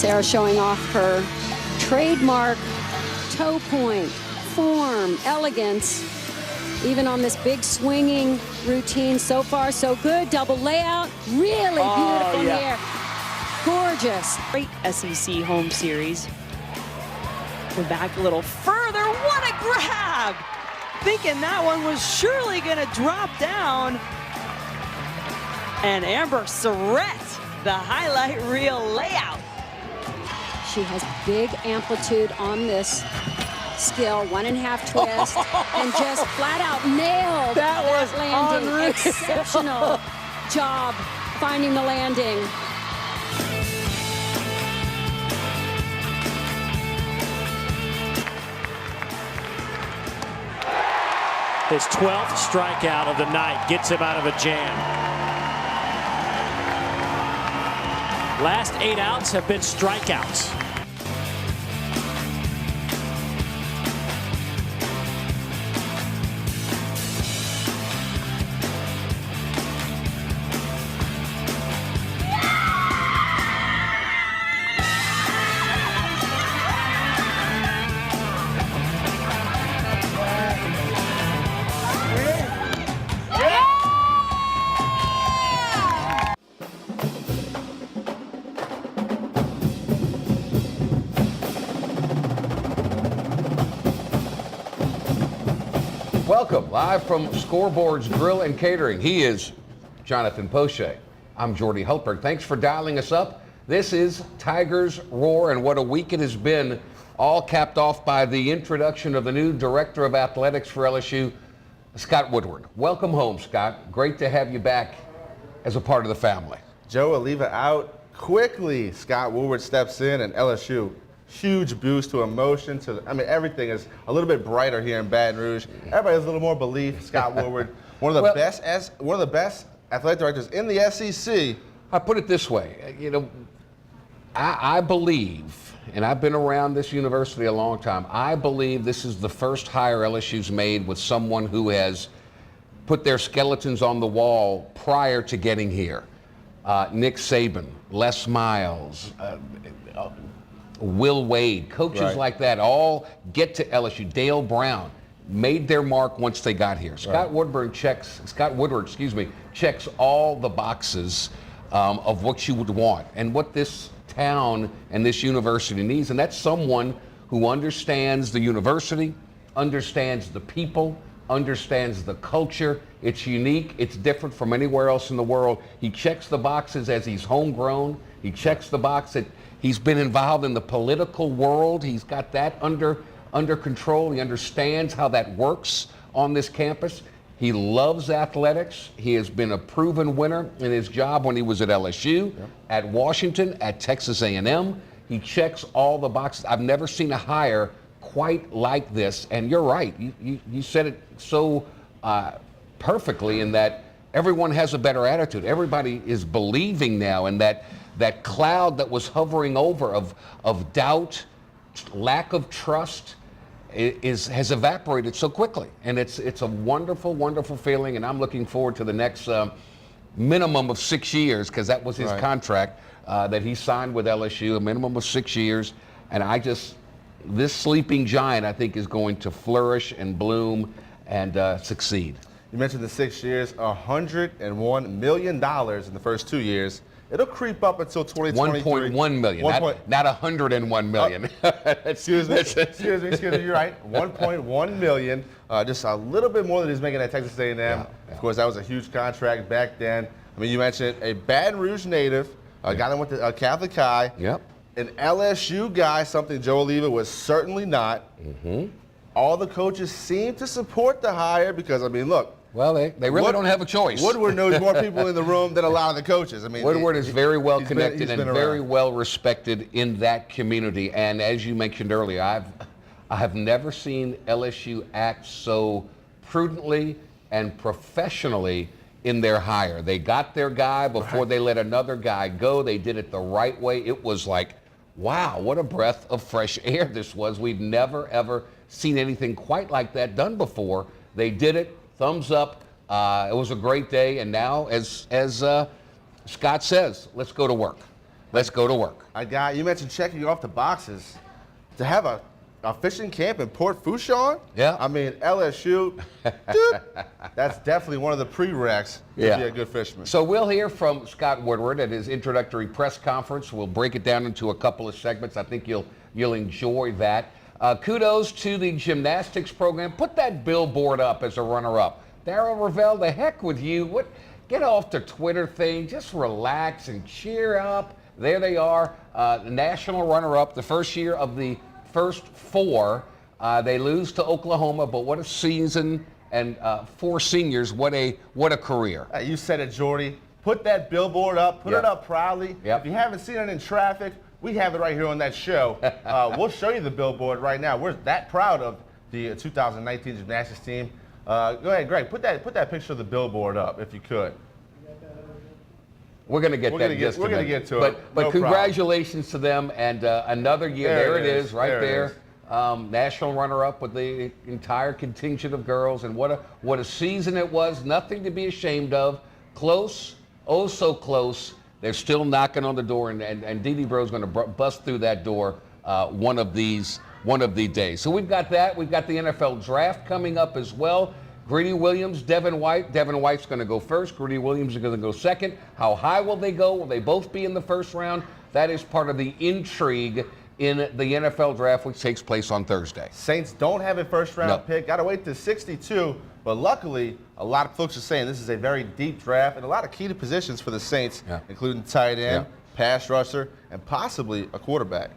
Sarah showing off her trademark toe point, form, elegance, even on this big swinging routine. So far, so good. Double layout, really beautiful here. Gorgeous. Great SEC home series. Go back a little further. What a grab! Thinking that one was surely going to drop down. And Amber Surratt, the highlight reel layout. She has big amplitude on this skill, 1.5 twist, and just flat out nailed that was landing. Unreal. Exceptional job finding the landing. His 12th strikeout of the night gets him out of a jam. Last 8 outs have been strikeouts. Welcome, live from Scoreboard's Grill and Catering. He is Jonathan Poche. I'm Jordy Hultberg. Thanks for dialing us up. This is Tigers Roar, and what a week it has been, all capped off by the introduction of the new Director of Athletics for LSU, Scott Woodward. Welcome home, Scott. Great to have you back as a part of the family. Joe Alleva out quickly. Scott Woodward steps in, and LSU, huge boost to emotion. Everything is a little bit brighter here in Baton Rouge. Everybody has a little more belief. Scott Woodward, one of the best athletic directors in the SEC. I put it this way, I believe, and I've been around this university a long time, I believe this is the first hire LSU's made with someone who has put their skeletons on the wall prior to getting here. Nick Saban, Les Miles, Will Wade, coaches like that all get to LSU. Dale Brown made their mark once they got here. Scott Woodward checks all the boxes of what you would want and what this town and this university needs, and that's someone who understands the university, understands the people, understands the culture. It's unique. It's different from anywhere else in the world. He checks the boxes as he's homegrown. He checks the box that he's been involved in the political world. He's got that under control. He understands how that works on this campus. He loves athletics. He has been a proven winner in his job when he was at LSU, at Washington, at Texas A&M. He checks all the boxes. I've never seen a hire quite like this. And you're right. You said it so perfectly in that everyone has a better attitude. Everybody is believing now, and that cloud that was hovering over of doubt, lack of trust has evaporated so quickly. And it's a wonderful, wonderful feeling, and I'm looking forward to the next minimum of 6 years, because that was his contract that he signed with LSU, a minimum of 6 years. And this sleeping giant, I think, is going to flourish and bloom and succeed. You mentioned the 6 years, $101 million in the first 2 years. It'll creep up until 2023. 1.1 million, not 101 million. Excuse me, you're right. 1.1 million, just a little bit more than he's making at Texas A&M. Of course, that was a huge contract back then. I mean, you mentioned a Baton Rouge native, a guy that went to Catholic High, an LSU guy, something Joe Alleva was certainly not. All the coaches seem to support the hire because, I mean, look. Well, they really don't have a choice. Woodward knows more people in the room than a lot of the coaches. I mean, Woodward is very well connected and very well respected in that community. And as you mentioned earlier, I have never seen LSU act so prudently and professionally in their hire. They got their guy before they let another guy go. They did it the right way. It was like, wow, what a breath of fresh air this was. We've never, ever seen anything quite like that done before. They did it. Thumbs up. It was a great day, and now, as Scott says, let's go to work. Let's go to work. You mentioned checking off the boxes. To have a fishing camp in Port Fourchon? Yeah. I mean, LSU, dude, that's definitely one of the prereqs to be a good fisherman. So we'll hear from Scott Woodward at his introductory press conference. We'll break it down into a couple of segments. I think you'll enjoy that. Kudos to the gymnastics program. Put that billboard up as a runner-up. Darryl Ravel, the heck with you. Get off the Twitter thing. Just relax and cheer up. There they are, national runner-up, the first year of the first four. They lose to Oklahoma, but what a season, and 4 seniors, what a career. You said it, Jordy. Put that billboard up, put it up proudly. If you haven't seen it in traffic, we have it right here on that show. We'll show you the billboard right now. We're that proud of the 2019 gymnastics team. Go ahead, Greg, put that picture of the billboard up if you could. We're going to get that in just a minute. We're going to get to it. But congratulations to them, and another year. There it is, right there. National runner-up with the entire contingent of girls, and what a season it was. Nothing to be ashamed of. Close, oh so close. They're still knocking on the door, and Dee Dee Bro's going to bust through that door one of these days. So we've got that. We've got the NFL draft coming up as well. Greedy Williams, Devin White. Devin White's going to go first. Greedy Williams is going to go second. How high will they go? Will they both be in the first round? That is part of the intrigue in the NFL draft, which takes place on Thursday. Saints don't have a first-round pick. Got to wait to 62. But luckily, a lot of folks are saying this is a very deep draft and a lot of key positions for the Saints, including tight end, pass rusher, and possibly a quarterback.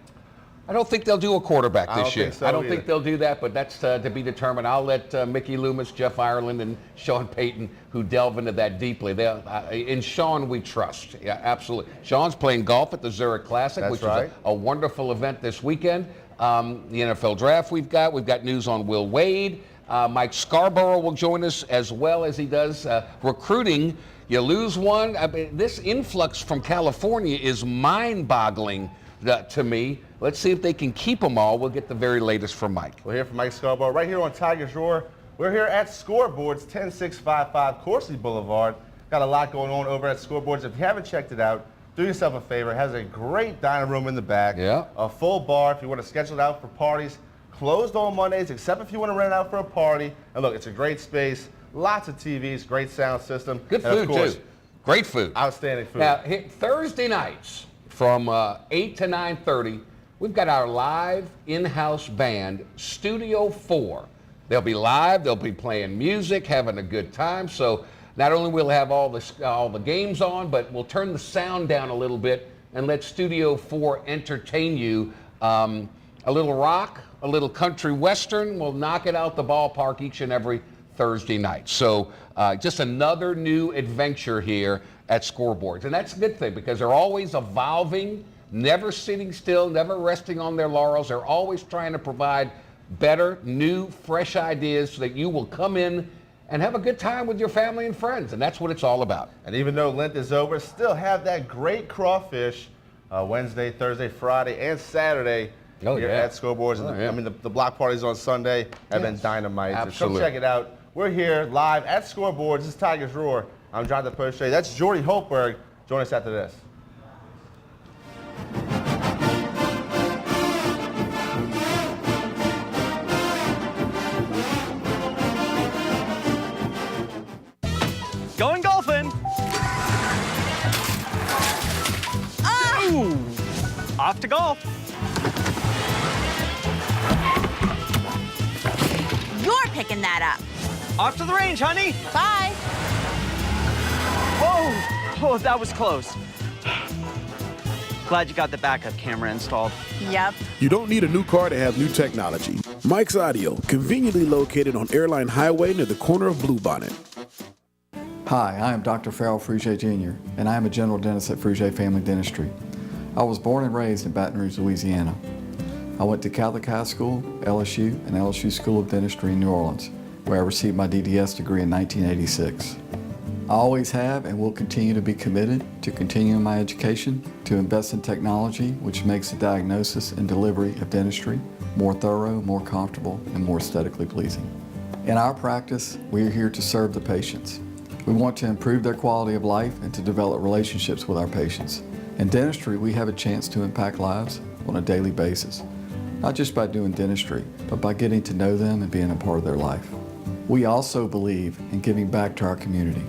I don't think they'll do a quarterback this year. So I don't think they'll do that, but that's to be determined. I'll let Mickey Loomis, Jeff Ireland, and Sean Payton, who delve into that deeply. In Sean, we trust. Yeah, absolutely. Sean's playing golf at the Zurich Classic, which is a wonderful event this weekend. The NFL draft we've got news on Will Wade. Mike Scarborough will join us as well as he does recruiting. You lose one. I mean, this influx from California is mind-boggling to me. Let's see if they can keep them all. We'll get the very latest from Mike. We'll hear from Mike Scarborough right here on Tigers Roar. We're here at Scoreboards, 10655 Coursey Boulevard. Got a lot going on over at Scoreboards. If you haven't checked it out, do yourself a favor. It has a great dining room in the back. Yeah. A full bar if you want to schedule it out for parties. Closed on Mondays, except if you want to rent it out for a party. And look, it's a great space. Lots of TVs, great sound system. Good food, too. Great food. Outstanding food. Now, Thursday nights from 8 to 9:30, we've got our live in-house band, Studio 4. They'll be live. They'll be playing music, having a good time. So not only will we have all the games on, but we'll turn the sound down a little bit and let Studio 4 entertain you. A little rock, a little country western. We'll knock it out the ballpark each and every Thursday night. So just another new adventure here at Scoreboards. And that's a good thing because they're always evolving, never sitting still, never resting on their laurels. They're always trying to provide better, new, fresh ideas so that you will come in and have a good time with your family and friends. And that's what it's all about. And even though Lent is over, still have that great crawfish Wednesday, Thursday, Friday, and Saturday here at Scoreboards. I mean, the block parties on Sunday have been dynamite. Absolutely. So come check it out. We're here live at Scoreboards. This is Tigers Roar. I'm Jonathan Poche. That's Jordy Holtberg. Join us after this. Going golfing. Ooh. Off to golf. You're picking that up. Off to the range, honey. Bye. Oh, that was close. Glad you got the backup camera installed. Yep. You don't need a new car to have new technology. Mike's Audio, conveniently located on Airline Highway near the corner of Bluebonnet. Hi, I am Dr. Farrell Frugier Jr., and I am a general dentist at Frugier Family Dentistry. I was born and raised in Baton Rouge, Louisiana. I went to Catholic High School, LSU, and LSU School of Dentistry in New Orleans, where I received my DDS degree in 1986. I always have and will continue to be committed to continuing my education, to invest in technology which makes the diagnosis and delivery of dentistry more thorough, more comfortable, and more aesthetically pleasing. In our practice, we are here to serve the patients. We want to improve their quality of life and to develop relationships with our patients. In dentistry, we have a chance to impact lives on a daily basis, not just by doing dentistry, but by getting to know them and being a part of their life. We also believe in giving back to our community.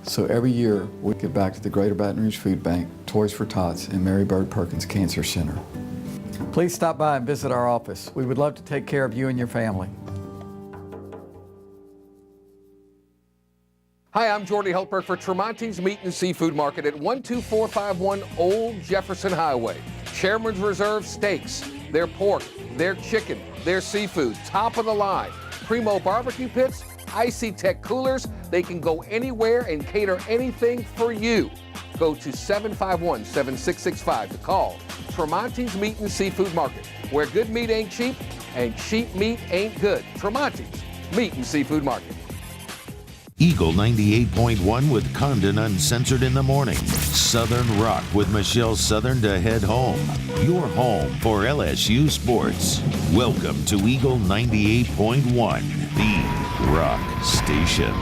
So every year, we give back to the Greater Baton Rouge Food Bank, Toys for Tots, and Mary Bird Perkins Cancer Center. Please stop by and visit our office. We would love to take care of you and your family. Hi, I'm Jordy Helper for Tremonti's Meat and Seafood Market at 12451 Old Jefferson Highway. Chairman's Reserve steaks, their pork, their chicken, their seafood, top of the line. Primo barbecue pits, Icy Tech coolers. They can go anywhere and cater anything for you. Go to 751-7665 to call Tremonti's Meat and Seafood Market, where good meat ain't cheap and cheap meat ain't good. Tremonti's Meat and Seafood Market. Eagle 98.1 with Condon Uncensored in the morning. Southern Rock with Michelle Southern to head home. Your home for LSU sports. Welcome to Eagle 98.1, the rock station.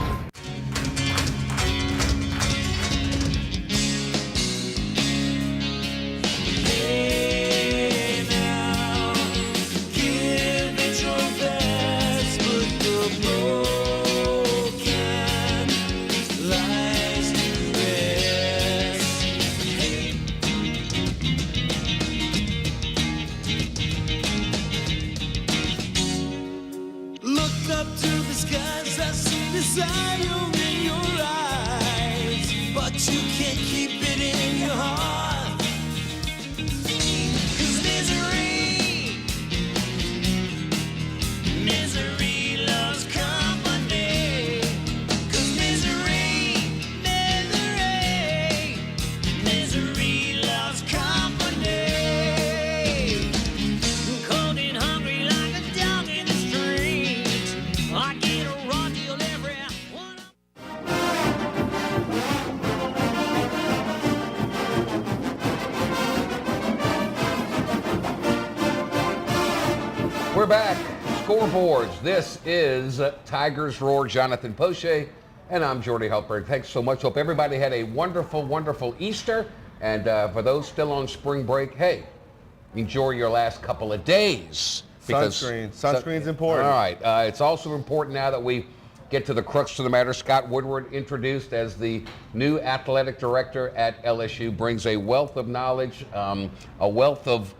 We're back. Scoreboards. This is Tigers Roar. Jonathan Poche, and I'm Jordy Helper. Thanks so much. Hope everybody had a wonderful, wonderful Easter. And for those still on spring break, hey, enjoy your last couple of days. Sunscreen's important. All right. It's also important now that we get to the crux of the matter. Scott Woodward, introduced as the new athletic director at LSU, brings a wealth of knowledge, a wealth of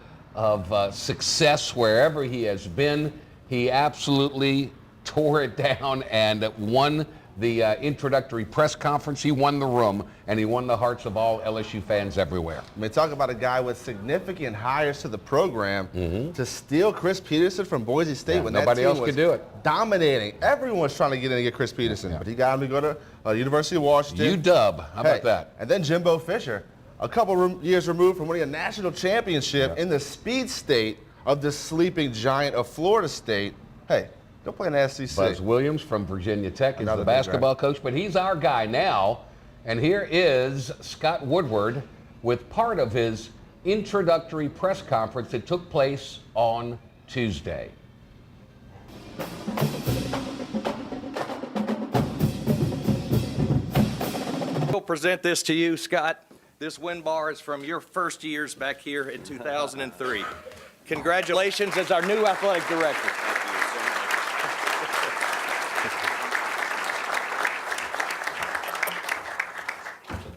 success wherever he has been. He absolutely tore it down and won the introductory press conference. He won the room, and he won the hearts of all LSU fans everywhere. I mean, talk about a guy with significant hires to the program to steal Chris Peterson from Boise State when nobody that else team could was do it. Dominating. Everyone's trying to get in and get Chris Peterson, but he got him to go to University of Washington. UW. How about that? And then Jimbo Fisher, a couple years removed from winning a national championship in the speed state of the sleeping giant of Florida State. Hey, go play in the SEC. Buzz Williams from Virginia Tech is the basketball coach, but he's our guy now. And here is Scott Woodward with part of his introductory press conference that took place on Tuesday. We'll present this to you, Scott. This win bar is from your first years back here in 2003. Congratulations as our new athletic director.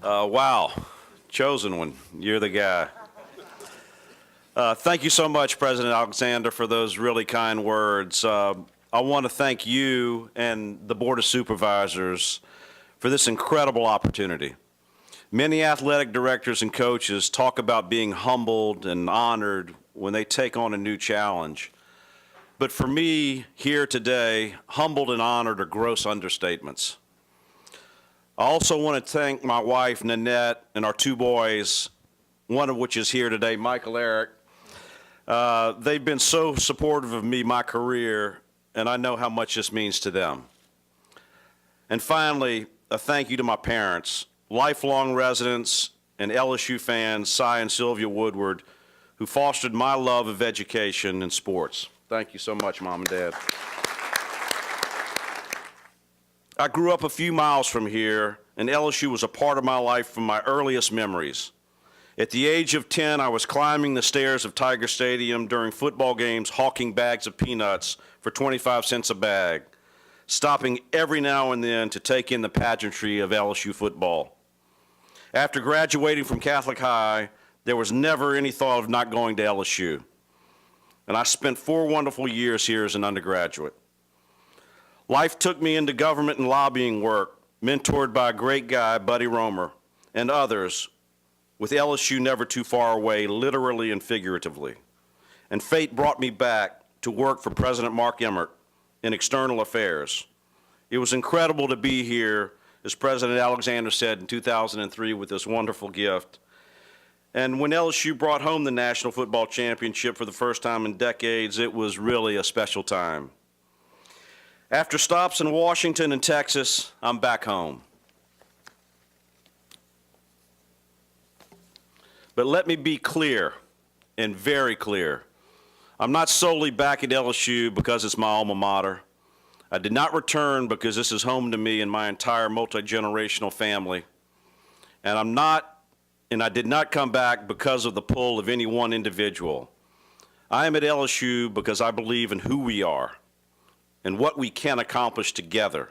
Wow, chosen one. You're the guy. Thank you so much, President Alexander, for those really kind words. I want to thank you and the Board of Supervisors for this incredible opportunity. Many athletic directors and coaches talk about being humbled and honored when they take on a new challenge. But for me, here today, humbled and honored are gross understatements. I also want to thank my wife, Nanette, and our two boys, one of which is here today, Michael Eric. They've been so supportive of me, my career, and I know how much this means to them. And finally, a thank you to my parents, lifelong residents and LSU fans, Cy and Sylvia Woodward, who fostered my love of education and sports. Thank you so much, Mom and Dad. I grew up a few miles from here, and LSU was a part of my life from my earliest memories. At the age of 10, I was climbing the stairs of Tiger Stadium during football games, hawking bags of peanuts for 25 cents a bag, stopping every now and then to take in the pageantry of LSU football. After graduating from Catholic High, there was never any thought of not going to LSU. And I spent 4 wonderful years here as an undergraduate. Life took me into government and lobbying work, mentored by a great guy, Buddy Roemer, and others, with LSU never too far away, literally and figuratively. And fate brought me back to work for President Mark Emmert in external affairs. It was incredible to be here, as President Alexander said in 2003, with this wonderful gift. And when LSU brought home the National Football Championship for the first time in decades, it was really a special time. After stops in Washington and Texas, I'm back home. But let me be clear, and very clear. I'm not solely back at LSU because it's my alma mater. I did not return because this is home to me and my entire multi-generational family. And I did not come back because of the pull of any one individual. I am at LSU because I believe in who we are and what we can accomplish together,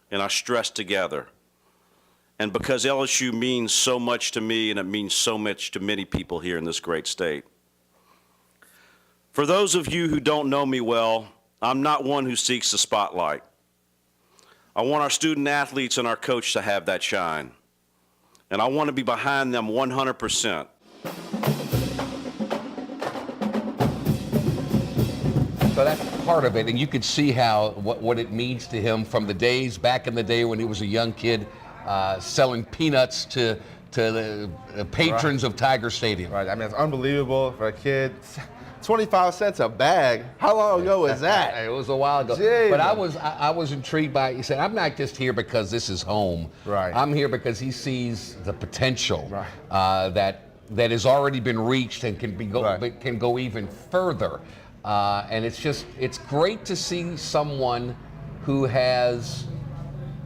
and I stress together. And because LSU means so much to me, and it means so much to many people here in this great state. For those of you who don't know me well, I'm not one who seeks the spotlight. I want our student athletes and our coach to have that shine. And I want to be behind them 100%. So that's part of it, and you could see how what it means to him from the days back in the day when he was a young kid, selling peanuts to the patrons of Tiger Stadium. Right. I mean, it's unbelievable for a kid. 25 cents a bag. How long ago was that? It was a while ago. Jeez. But I was intrigued by it. He said, I'm not just here because this is home. Right. I'm here because he sees the potential that has already been reached and can go even further. And it's great to see someone who has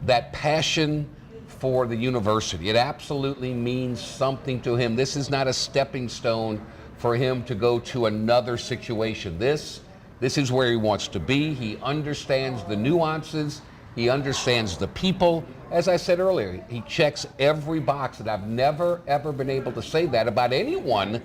that passion for the university. It absolutely means something to him. This is not a stepping stone for him to go to another situation. This is where he wants to be. He understands the nuances. He understands the people. As I said earlier, he checks every box, and I've never, ever been able to say that about anyone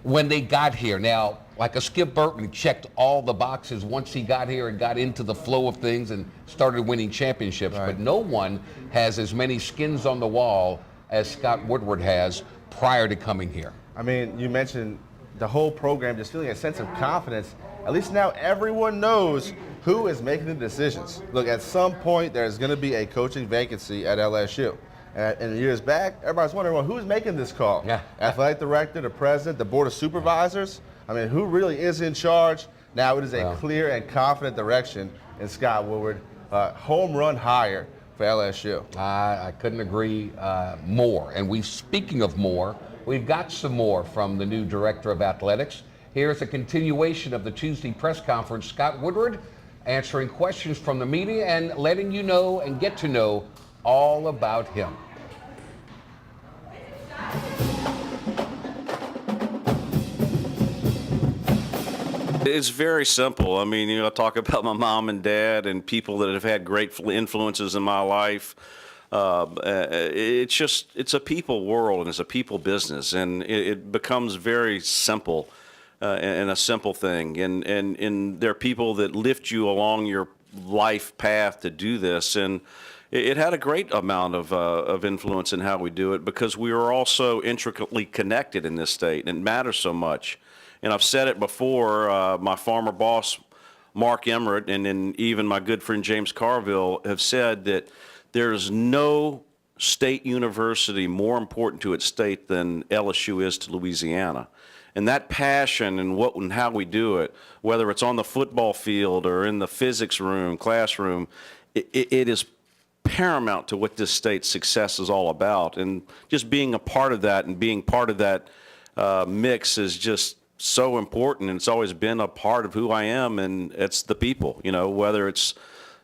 when they got here. Now, like a Skip Burton, he checked all the boxes once he got here and got into the flow of things and started winning championships. Right. But no one has as many skins on the wall as Scott Woodward has prior to coming here. I mean, you mentioned the whole program just feeling a sense of confidence. At least now everyone knows who is making the decisions. Look, at some point there's going to be a coaching vacancy at LSU. And years back, everybody's wondering, well, who's making this call? Yeah. Athletic director, the president, the board of supervisors? I mean, who really is in charge? Now it is a clear and confident direction in Scott Woodward. Home run hire for LSU. I couldn't agree more. And speaking of more, we've got some more from the new director of athletics. Here's a continuation of the Tuesday press conference. Scott Woodward answering questions from the media and letting you know and get to know all about him. It's very simple. I mean, I talk about my mom and dad and people that have had great influences in my life. It's a people world and it's a people business, and it becomes very simple and a simple thing. And there are people that lift you along your life path to do this, and it had a great amount of influence in how we do it because we are all so intricately connected in this state, and it matters so much. And I've said it before, my former boss, Mark Emmert, and then even my good friend James Carville have said that there's no state university more important to its state than LSU is to Louisiana. And that passion and how we do it, whether it's on the football field or in the physics room, classroom, it is paramount to what this state's success is all about. And just being a part of that and being part of that mix is just so important, and it's always been a part of who I am, and it's the people, whether it's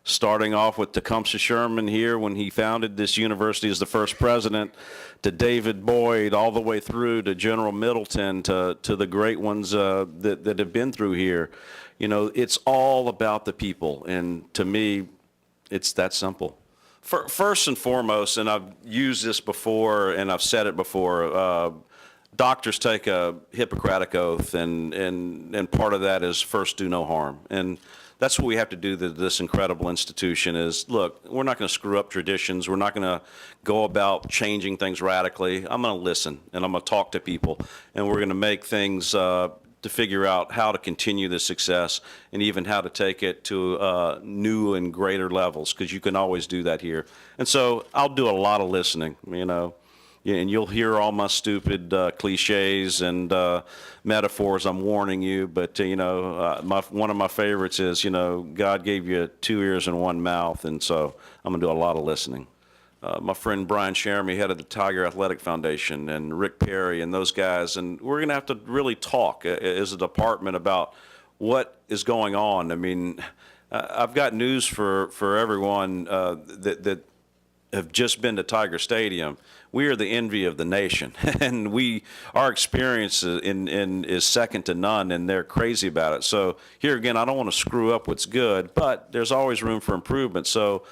starting off with Tecumseh Sherman here when he founded this university as the first president, to David Boyd, all the way through to General Middleton, to the great ones that have been through here. You know, it's all about the people, and to me, it's that simple. First and foremost, and I've used this before and I've said it before, doctors take a Hippocratic oath, and part of that is first do no harm. And that's what we have to do to this incredible institution is, look, we're not going to screw up traditions. We're not going to go about changing things radically. I'm going to listen, and I'm going to talk to people, and we're going to make things to figure out how to continue this success and even how to take it to new and greater levels, because you can always do that here. And so I'll do a lot of listening, you know. Yeah, and you'll hear all my stupid cliches and metaphors. I'm warning you, but you know, one of my favorites is, you know, God gave you 2 ears and 1 mouth, and so I'm gonna do a lot of listening. My friend Brian Sheremy, head of the Tiger Athletic Foundation, and Rick Perry and those guys, and we're gonna have to really talk as a department about what is going on. I mean, I've got news for everyone that have just been to Tiger Stadium. We are the envy of the nation, and our experience is second to none, and they're crazy about it. So here again, I don't want to screw up what's good, but there's always room for improvement. So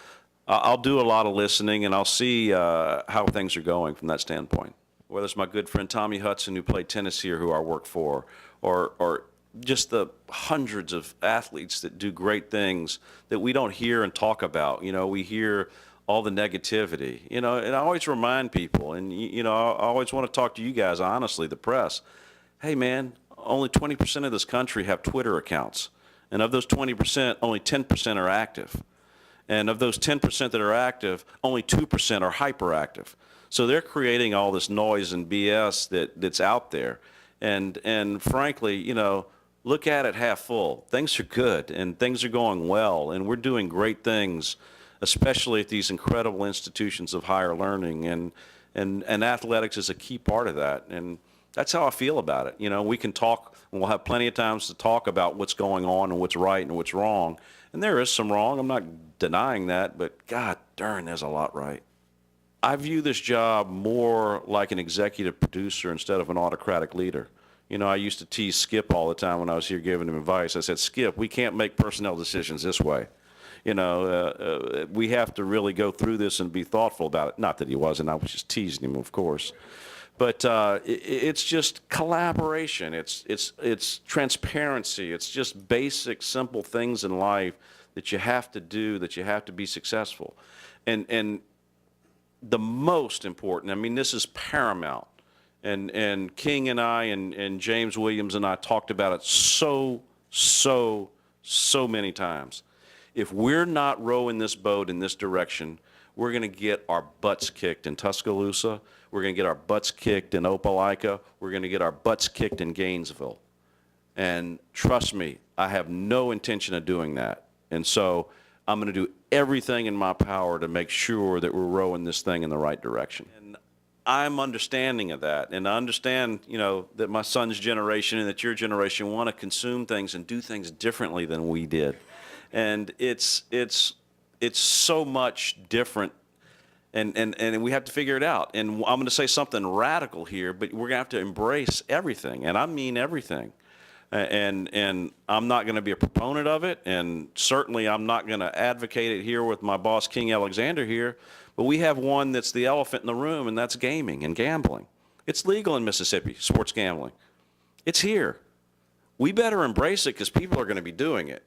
I'll do a lot of listening, and I'll see how things are going from that standpoint. Whether it's my good friend Tommy Hudson, who played tennis here, who I work for, or just the hundreds of athletes that do great things that we don't hear and talk about. You know, we hear all the negativity, you know, and I always remind people, and, you know, I always want to talk to you guys, honestly, the press. Hey, man, only 20% of this country have Twitter accounts. And of those 20%, only 10% are active. And of those 10% that are active, only 2% are hyperactive. So they're creating all this noise and BS that's out there. And frankly, you know, look at it half full. Things are good, and things are going well, and we're doing great things, especially at these incredible institutions of higher learning, and athletics is a key part of that. And that's how I feel about it. You know, we can talk, and we'll have plenty of times to talk about what's going on and what's right and what's wrong. And there is some wrong, I'm not denying that, but God darn, there's a lot right. I view this job more like an executive producer instead of an autocratic leader. You know, I used to tease Skip all the time when I was here giving him advice. I said, Skip, we can't make personnel decisions this way. You know, we have to really go through this and be thoughtful about it. Not that he wasn't, I was just teasing him, of course. But it's just collaboration. It's transparency. It's just basic, simple things in life that you have to do, that you have to be successful. And the most important, I mean, this is paramount. And King and I and James Williams and I talked about it so many times. If we're not rowing this boat in this direction, we're going to get our butts kicked in Tuscaloosa. We're going to get our butts kicked in Opelika. We're going to get our butts kicked in Gainesville. And trust me, I have no intention of doing that. And so I'm going to do everything in my power to make sure that we're rowing this thing in the right direction. And I'm understanding of that. And I understand, you know, that my son's generation and that your generation want to consume things and do things differently than we did. And it's so much different, and we have to figure it out. And I'm going to say something radical here, but we're going to have to embrace everything, and I mean everything. And I'm not going to be a proponent of it, and certainly I'm not going to advocate it here with my boss, King Alexander, here. But we have one that's the elephant in the room, and that's gaming and gambling. It's legal in Mississippi, sports gambling. It's here. We better embrace it because people are going to be doing it.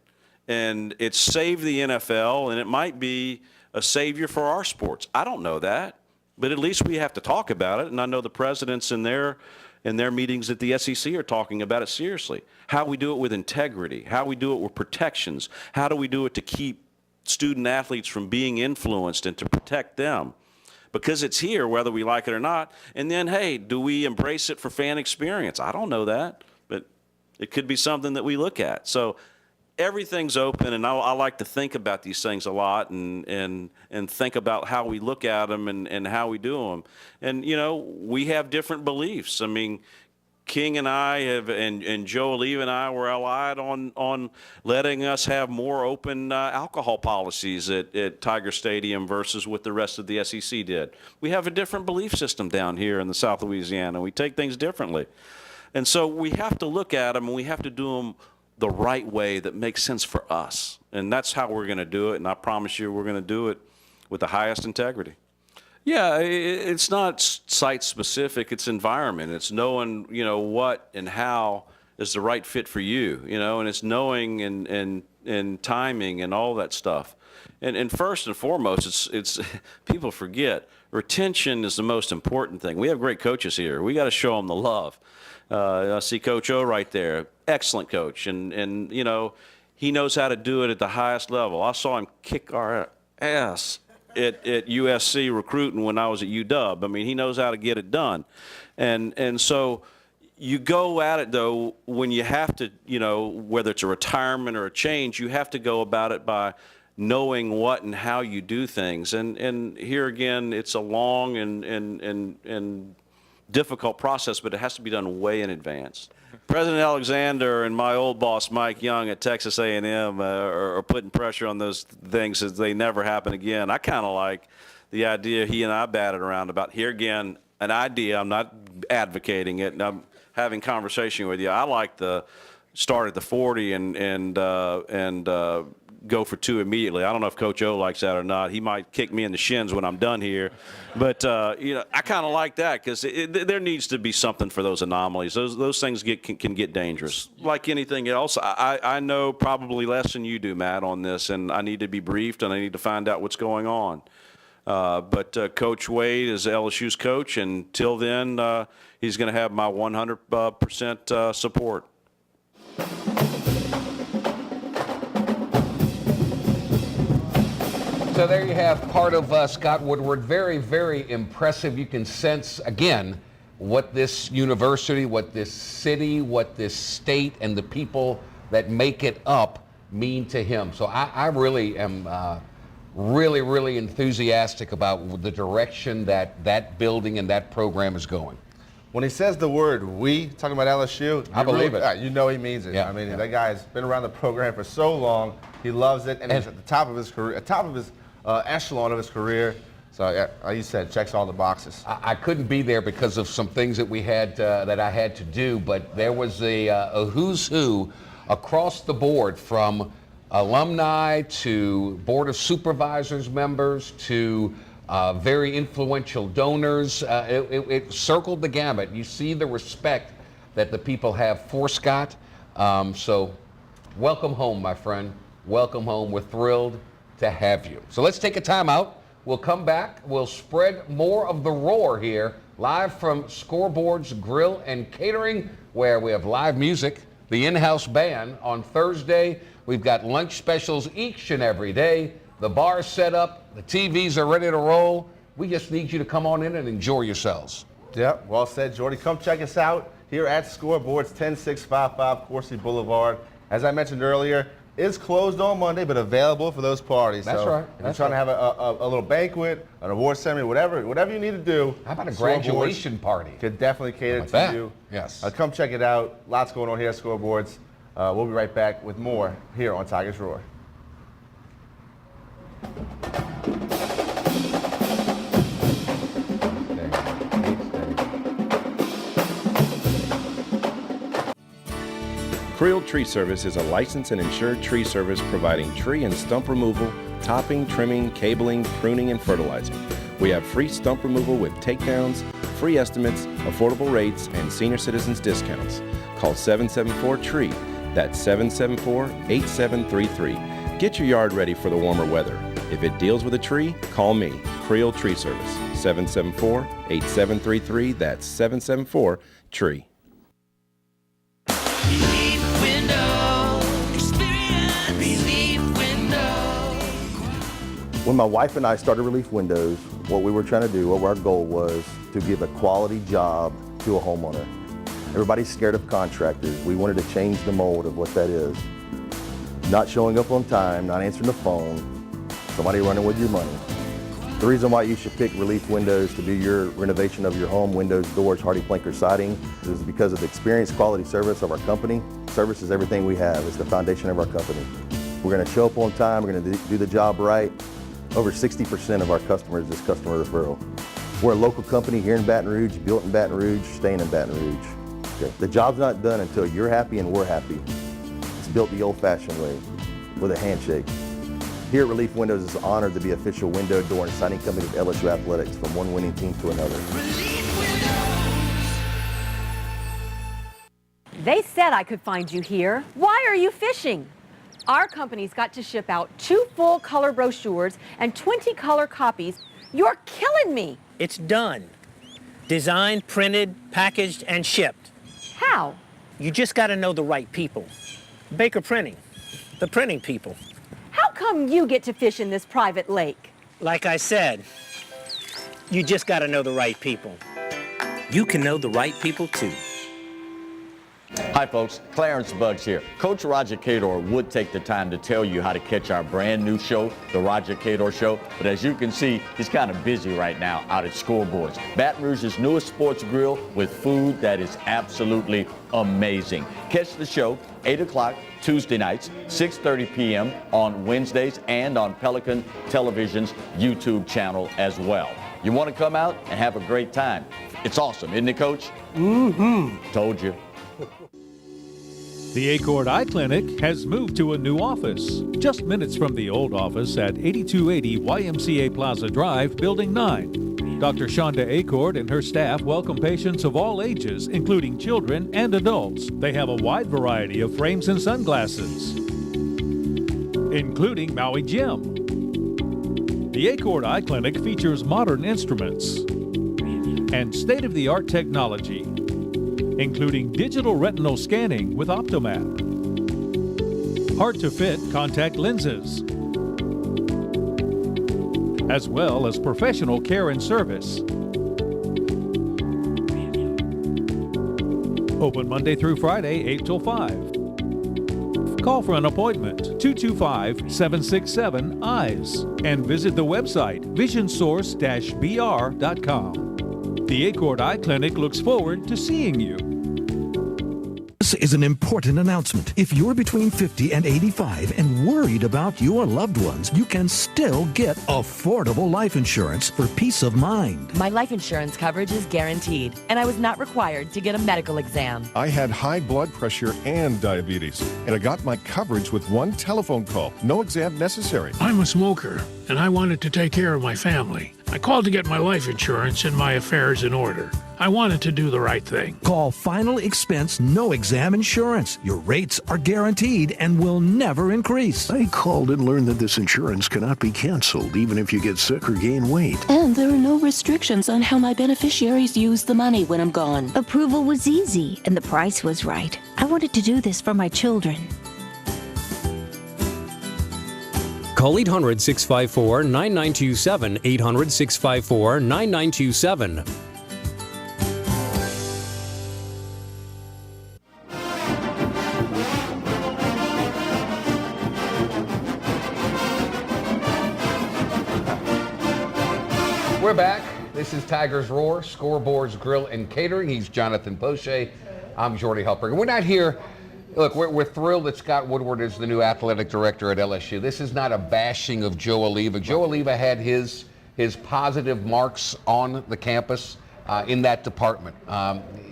And it's saved the NFL, and it might be a savior for our sports. I don't know that, but at least we have to talk about it. And I know the presidents in their meetings at the SEC are talking about it seriously. How we do it with integrity, how we do it with protections, how do we do it to keep student athletes from being influenced and to protect them. Because it's here, whether we like it or not. And then, hey, do we embrace it for fan experience? I don't know that, but it could be something that we look at. So everything's open, and I like to think about these things a lot and think about how we look at them and how we do them. And, you know, we have different beliefs. I mean, King and I and Joe Oliva and I were allied on letting us have more open alcohol policies at Tiger Stadium versus what the rest of the SEC did. We have a different belief system down here in the South Louisiana. We take things differently. And so we have to look at them, and we have to do them the right way that makes sense for us. And that's how we're going to do it, and I promise you we're going to do it with the highest integrity. Yeah, it's not site-specific, it's environment. It's knowing, what and how is the right fit for you, and it's knowing and timing and all that stuff. And first and foremost, it's people forget, retention is the most important thing. We have great coaches here. We got to show them the love. I see Coach O right there, excellent coach, and he knows how to do it at the highest level. I saw him kick our ass at USC recruiting when I was at UW. I mean, he knows how to get it done. And so you go at it, though, when you have to, whether it's a retirement or a change, you have to go about it by knowing what and how you do things. And here again, it's a long and difficult process, but it has to be done way in advance. President Alexander and my old boss, Mike Young at Texas A&M, are putting pressure on those things so they never happen again. I kind of like the idea he and I batted around about, here again, an idea. I'm not advocating it, and I'm having conversation with you. I like the start at the 40 and go for 2 immediately. I don't know if Coach O likes that or not. He might kick me in the shins when I'm done here. But, I kind of like that because there needs to be something for those anomalies. Those things can get dangerous. Like anything else, I know probably less than you do, Matt, on this, and I need to be briefed and I need to find out what's going on. But Coach Wade is LSU's coach, and till then, he's going to have my 100% support. So there you have part of Scott Woodward. Very, very impressive. You can sense, again, what this university, what this city, what this state, and the people that make it up mean to him. So I really am really, really enthusiastic about the direction that building and that program is going. When he says the word "we," talking about LSU, I believe it. You know he means it. Yeah, I mean, that guy's been around the program for so long. He loves it, and he's at the top of his career, top of his echelon of his career. So, yeah, like you said, checks all the boxes. I couldn't be there because of some things that we had that I had to do, but there was a who's who across the board, from alumni to Board of Supervisors members to very influential donors. It circled the gamut. You see the respect that the people have for Scott. So welcome home, my friend. Welcome home. We're thrilled to have you. So let's take a time out. We'll come back. We'll spread more of the roar here, live from Scoreboard's Grill and Catering, where we have live music, the in-house band. On Thursday, we've got lunch specials each and every day. The bar's set up. The TVs are ready to roll. We just need you to come on in and enjoy yourselves. Yep, well said, Jordy. Come check us out here at Scoreboard's 10655 Coursey Boulevard. As I mentioned earlier, it's closed on Monday, but available for those parties. That's so right. If you're trying to have a little banquet, an award ceremony, whatever you need to do. How about a graduation party? Could definitely cater to you. Yes. Come check it out. Lots going on here at Scoreboards. We'll be right back with more here on Tigers Roar. Creel Tree Service is a licensed and insured tree service providing tree and stump removal, topping, trimming, cabling, pruning, and fertilizing. We have free stump removal with takedowns, free estimates, affordable rates, and senior citizens discounts. Call 774-TREE. That's 774-8733. Get your yard ready for the warmer weather. If it deals with a tree, call me, Creel Tree Service, 774-8733. That's 774-TREE. When my wife and I started Relief Windows, what we were trying to do, what our goal was to give a quality job to a homeowner. Everybody's scared of contractors. We wanted to change the mold of what that is. Not showing up on time, not answering the phone, somebody running with your money. The reason why you should pick Relief Windows to do your renovation of your home, windows, doors, Hardy Planker siding, is because of the experience, quality service of our company. Service is everything we have. It's the foundation of our company. We're going to show up on time. We're going to do the job right. Over 60% of our customers is customer referral. We're a local company here in Baton Rouge, built in Baton Rouge, staying in Baton Rouge. Okay. The job's not done until you're happy and we're happy. It's built the old-fashioned way, with a handshake. Here at Relief Windows is honored to be official window, door, and siding company of LSU Athletics, from one winning team to another. They said I could find you here. Why are you fishing? Our company's got to ship out 2 full color brochures and 20 color copies. You're killing me. It's done. Designed, printed, packaged, and shipped. How? You just got to know the right people. Baker Printing, the printing people. How come you get to fish in this private lake? Like I said, you just got to know the right people. You can know the right people too. Hi folks, Clarence Buggs here. Coach Roger Cador would take the time to tell you how to catch our brand new show, The Roger Cador Show, but as you can see, he's kind of busy right now out at Scoreboards, Baton Rouge's newest sports grill with food that is absolutely amazing. Catch the show 8 o'clock Tuesday nights, 6:30 p.m. on Wednesdays, and on Pelican Television's YouTube channel as well. You want to come out and have a great time. It's awesome, isn't it, Coach? Mm-hmm. Told you. The Acord Eye Clinic has moved to a new office, just minutes from the old office at 8280 YMCA Plaza Drive, Building 9. Dr. Shonda Acord and her staff welcome patients of all ages, including children and adults. They have a wide variety of frames and sunglasses, including Maui Jim. The Acord Eye Clinic features modern instruments and state-of-the-art technology, including digital retinal scanning with Optomap, hard-to-fit contact lenses, as well as professional care and service. Open Monday through Friday, 8 till 5. Call for an appointment, 225-767-EYES, and visit the website, visionsource-br.com. The Acord Eye Clinic looks forward to seeing you. This is an important announcement. If you're between 50 and 85 and worried about your loved ones, you can still get affordable life insurance for peace of mind. My life insurance coverage is guaranteed, and I was not required to get a medical exam. I had high blood pressure and diabetes, and I got my coverage with one telephone call. No exam necessary. I'm a smoker, and I wanted to take care of my family. I called to get my life insurance and my affairs in order. I wanted to do the right thing. Call Final Expense No Exam Insurance. Your rates are guaranteed and will never increase. I called and learned that this insurance cannot be canceled even if you get sick or gain weight. And there are no restrictions on how my beneficiaries use the money when I'm gone. Approval was easy and the price was right. I wanted to do this for my children. Call 800-654-9927, 800-654-9927. We're back. This is Tigers Roar, Scoreboards Grill and Catering. He's Jonathan Poche. I'm Jordy Helper. We're not here. Look, we're thrilled that Scott Woodward is the new athletic director at LSU. This is not a bashing of Joe Alleva. Joe Alleva had his positive marks on the campus in that department.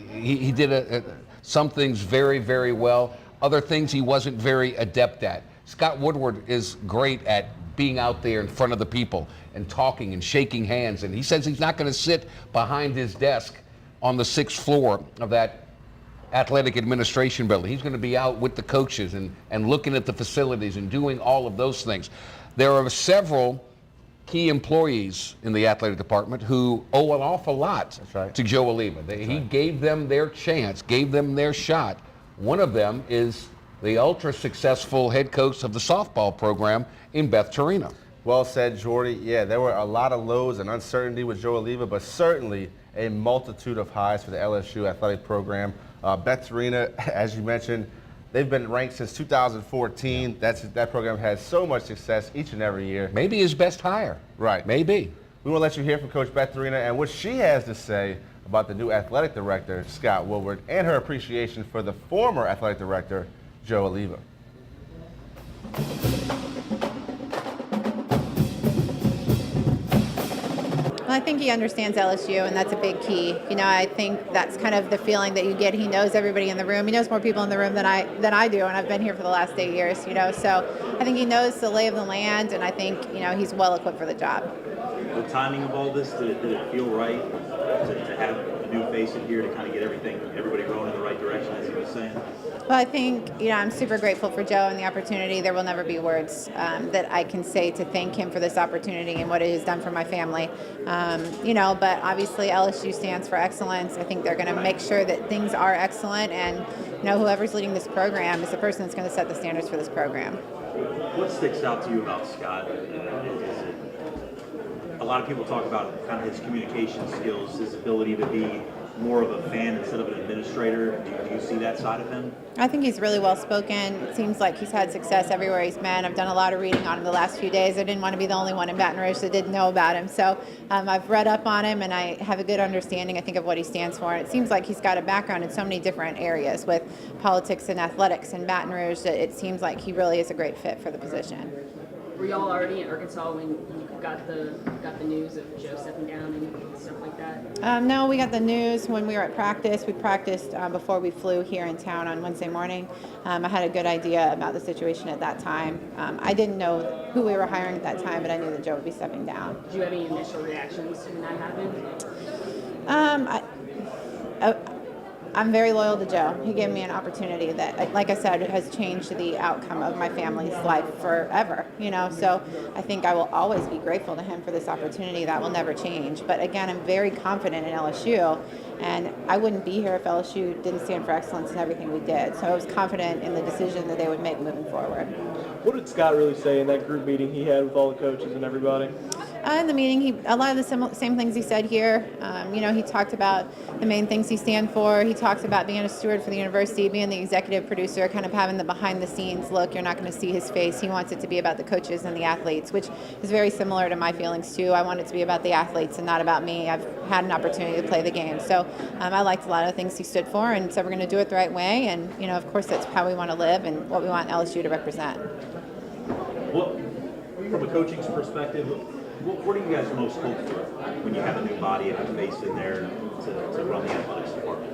He did some things very, very well. Other things he wasn't very adept at. Scott Woodward is great at being out there in front of the people and talking and shaking hands. And he says he's not going to sit behind his desk on the 6th floor of that athletic administration building. He's going to be out with the coaches and looking at the facilities and doing all of those things. There are several key employees in the athletic department who owe an awful lot to Joe Alleva. He gave them their chance, gave them their shot. One of them is the ultra-successful head coach of the softball program in Beth Torino. Well said, Jordy. Yeah, there were a lot of lows and uncertainty with Joe Alleva, but certainly a multitude of highs for the LSU athletic program. Beth Torino, as you mentioned, they've been ranked since 2014. That program has so much success each and every year. Maybe his best hire. Right. Maybe. we want to let you hear from Coach Beth Torina and what she has to say about the new athletic director, Scott Woodward, and her appreciation for the former athletic director, Joe Alleva. I think he understands LSU, and that's a big key. You know, I think that's kind of the feeling that you get. He knows everybody in the room. He knows more people in the room than I do, and I've been here for the last 8 years. You know, so I think he knows the lay of the land, and I think he's well equipped for the job. The timing of all this, did it feel right to have a new face in here to kind of get everybody going in the right direction, as he was saying? Well, I think, I'm super grateful for Joe and the opportunity. There will never be words that I can say to thank him for this opportunity and what it has done for my family. But obviously LSU stands for excellence. I think they're going to make sure that things are excellent, and, whoever's leading this program is the person that's going to set the standards for this program. What sticks out to you about Scott? A lot of people talk about kind of his communication skills, his ability to be more of a fan instead of an administrator. Do you see that side of him? I think he's really well spoken. It seems like he's had success everywhere he's been. I've done a lot of reading on him the last few days. I didn't want to be the only one in Baton Rouge that didn't know about him. So I've read up on him, and I have a good understanding, I think, of what he stands for. And it seems like he's got a background in so many different areas with politics and athletics in Baton Rouge that it seems like he really is a great fit for the position. Were y'all already in Arkansas when you got the news of Joe stepping down and stuff like that? No, we got the news when we were at practice. We practiced before we flew here in town on Wednesday morning. I had a good idea about the situation at that time. I didn't know who we were hiring at that time, but I knew that Joe would be stepping down. Did you have any initial reactions when that happened? I'm very loyal to Joe. He gave me an opportunity that, like I said, has changed the outcome of my family's life forever, so I think I will always be grateful to him for this opportunity. That will never change. But again, I'm very confident in LSU, and I wouldn't be here if LSU didn't stand for excellence in everything we did. So I was confident in the decision that they would make moving forward. What did Scott really say in that group meeting he had with all the coaches and everybody? In the meeting, a lot of the same things he said here. He talked about the main things he stands for. He talks about being a steward for the university, being the executive producer, kind of having the behind-the-scenes look. You're not going to see his face. He wants it to be about the coaches and the athletes, which is very similar to my feelings, too. I want it to be about the athletes and not about me. I've had an opportunity to play the game. So I liked a lot of the things he stood for, and so we're going to do it the right way. And, of course, that's how we want to live and what we want LSU to represent. Well, from a coaching's perspective, what are you guys most hopeful when you have a new body and a face in there to run the athletics department?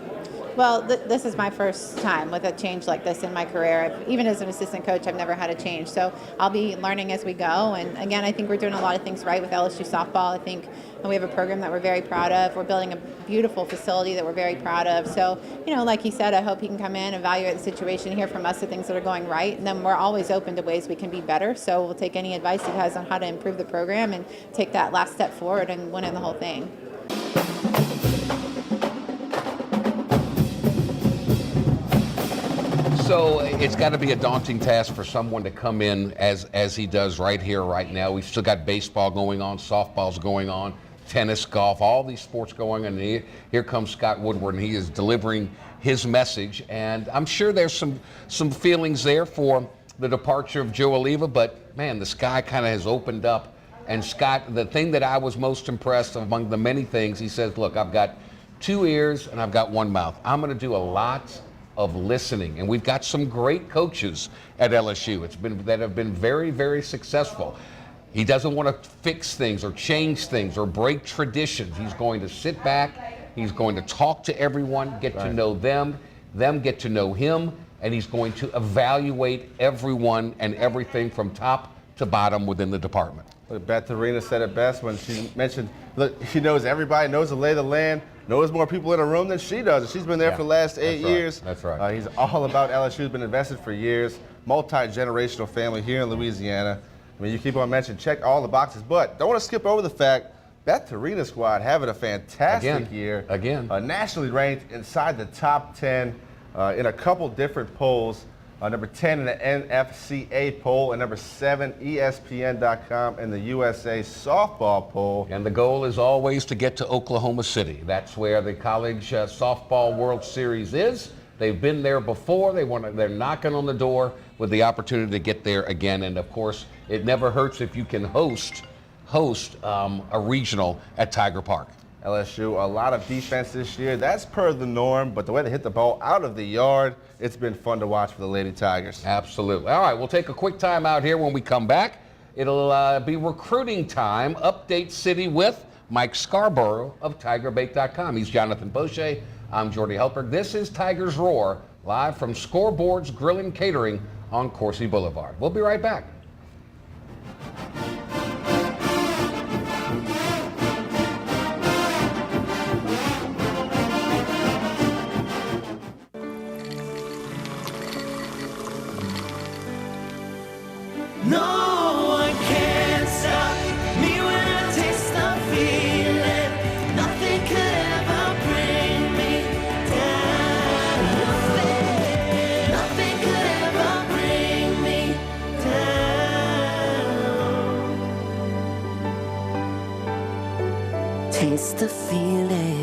Well, this is my first time with a change like this in my career. Even as an assistant coach, I've never had a change. So I'll be learning as we go. And again, I think we're doing a lot of things right with LSU softball. I think we have a program that we're very proud of. We're building a beautiful facility that we're very proud of. So, like he said, I hope he can come in, evaluate the situation, hear from us the things that are going right. And then we're always open to ways we can be better. So we'll take any advice he has on how to improve the program and take that last step forward and win in the whole thing. So it's got to be a daunting task for someone to come in as he does right here, right now. We've still got baseball going on, softball's going on, tennis, golf, all these sports going on. And here comes Scott Woodward, and he is delivering his message. And I'm sure there's some feelings there for the departure of Joe Alleva, but man, the sky kind of has opened up. And Scott, the thing that I was most impressed among the many things, he says, look, I've got 2 ears and I've got 1 mouth. I'm going to do a lot of listening, and we've got some great coaches at LSU that have been very, very successful. He doesn't want to fix things or change things or break traditions. He's going to sit back, he's going to talk to everyone, get to know them get to know him, and he's going to evaluate everyone and everything from top to bottom within the department. Look, Beth Torina said it best when she mentioned, look, he knows everybody, knows the lay of the land, knows more people in a room than she does. She's been there for the last 8 years. That's right. He's all about LSU, been invested for years, multi-generational family here in Louisiana. I mean, you keep on mentioning, check all the boxes, but don't want to skip over the fact Beth Torina's squad having a fantastic year. Nationally ranked inside the top 10 in a couple different polls. Number 10 in the NFCA poll, and number 7 ESPN.com in the USA softball poll. And the goal is always to get to Oklahoma City. That's where the college softball World Series is. They've been there before. They're knocking on the door with the opportunity to get there again. And of course, it never hurts if you can host host a regional at Tiger Park? LSU, a lot of defense this year. That's per the norm, but the way they hit the ball out of the yard, it's been fun to watch for the Lady Tigers. Absolutely. All right, we'll take a quick time out here. When we come back, it'll be recruiting time. Update City with Mike Scarborough of TigerBait.com. He's Jonathan Poche. I'm Jordy Helper. This is Tigers Roar, live from Scoreboard's Grill and Catering on Coursey Boulevard. We'll be right back. No one can stop me when I taste the feeling. Nothing could ever bring me down. Nothing could ever bring me down. Taste the feeling.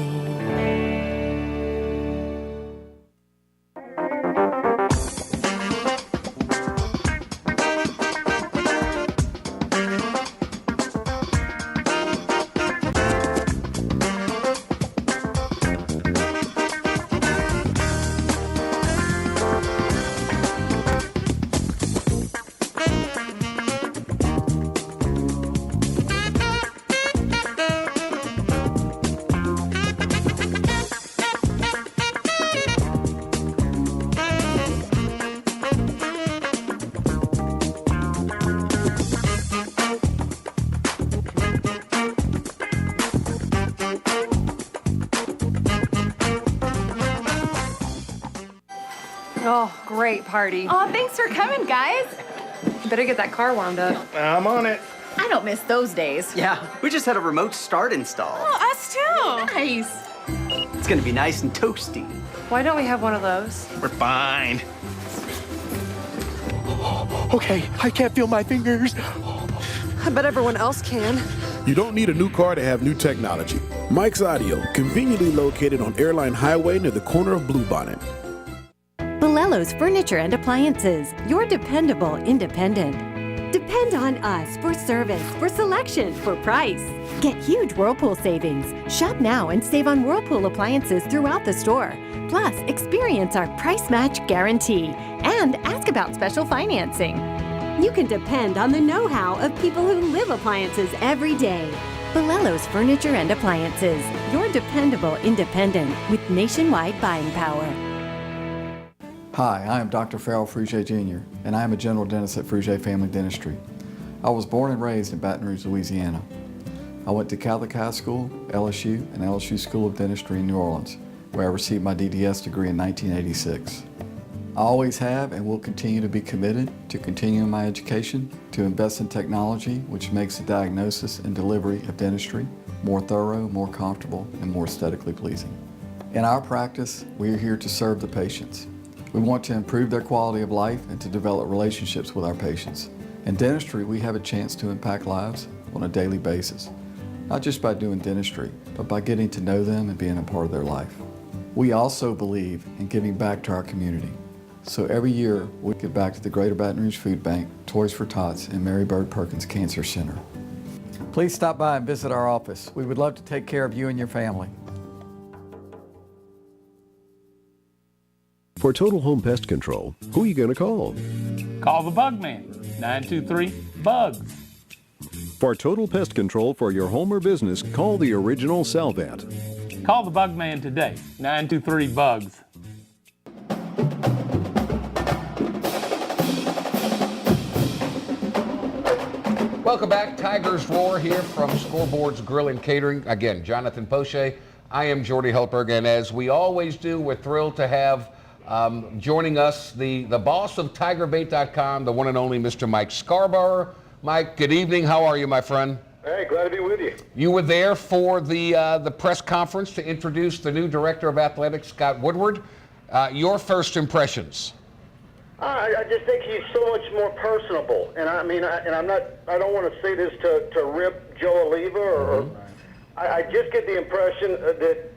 Oh, great party. Oh, thanks for coming, guys. Better get that car wound up. I'm on it. I don't miss those days. Yeah, we just had a remote start installed. Oh, us too. Nice. It's gonna be nice and toasty. Why don't we have one of those? We're fine. Okay, I can't feel my fingers. I bet everyone else can. You don't need a new car to have new technology. Mike's Audio, conveniently located on Airline Highway near the corner of Bluebonnet. Bolello's Furniture and Appliances, your dependable independent. Depend on us for service, for selection, for price. Get huge Whirlpool savings. Shop now and save on Whirlpool appliances throughout the store. Plus, experience our price match guarantee and ask about special financing. You can depend on the know-how of people who live appliances every day. Bolello's Furniture and Appliances, your dependable independent with nationwide buying power. Hi, I am Dr. Farrell Frugier Jr., and I am a general dentist at Frugier Family Dentistry. I was born and raised in Baton Rouge, Louisiana. I went to Catholic High School, LSU, and LSU School of Dentistry in New Orleans, where I received my DDS degree in 1986. I always have and will continue to be committed to continuing my education, to invest in technology which makes the diagnosis and delivery of dentistry more thorough, more comfortable, and more aesthetically pleasing. In our practice, we are here to serve the patients. We want to improve their quality of life and to develop relationships with our patients. In dentistry, we have a chance to impact lives on a daily basis, not just by doing dentistry, but by getting to know them and being a part of their life. We also believe in giving back to our community. So every year, we give back to the Greater Baton Rouge Food Bank, Toys for Tots, and Mary Bird Perkins Cancer Center. Please stop by and visit our office. We would love to take care of you and your family. For Total Home Pest Control, who are you going to call? Call the Bug Man, 923-BUGS. For total pest control for your home or business, call the original Salvat. Call the Bug Man today, 923-BUGS. Welcome back. Tigers Roar here from Scoreboard's Grill and Catering. Again, Jonathan Poche. I am Jordy Helperg, and as we always do, we're thrilled to have joining us the boss of TigerBait.com, the one and only Mr. Mike Scarborough. Mike, good evening. How are you, my friend? Hey, glad to be with you. You were there for the press conference to introduce the new director of athletics, Scott Woodward. Your first impressions? I just think he's so much more personable, and I mean, I don't want to say this to rip Joe Oliva, or I just get the impression that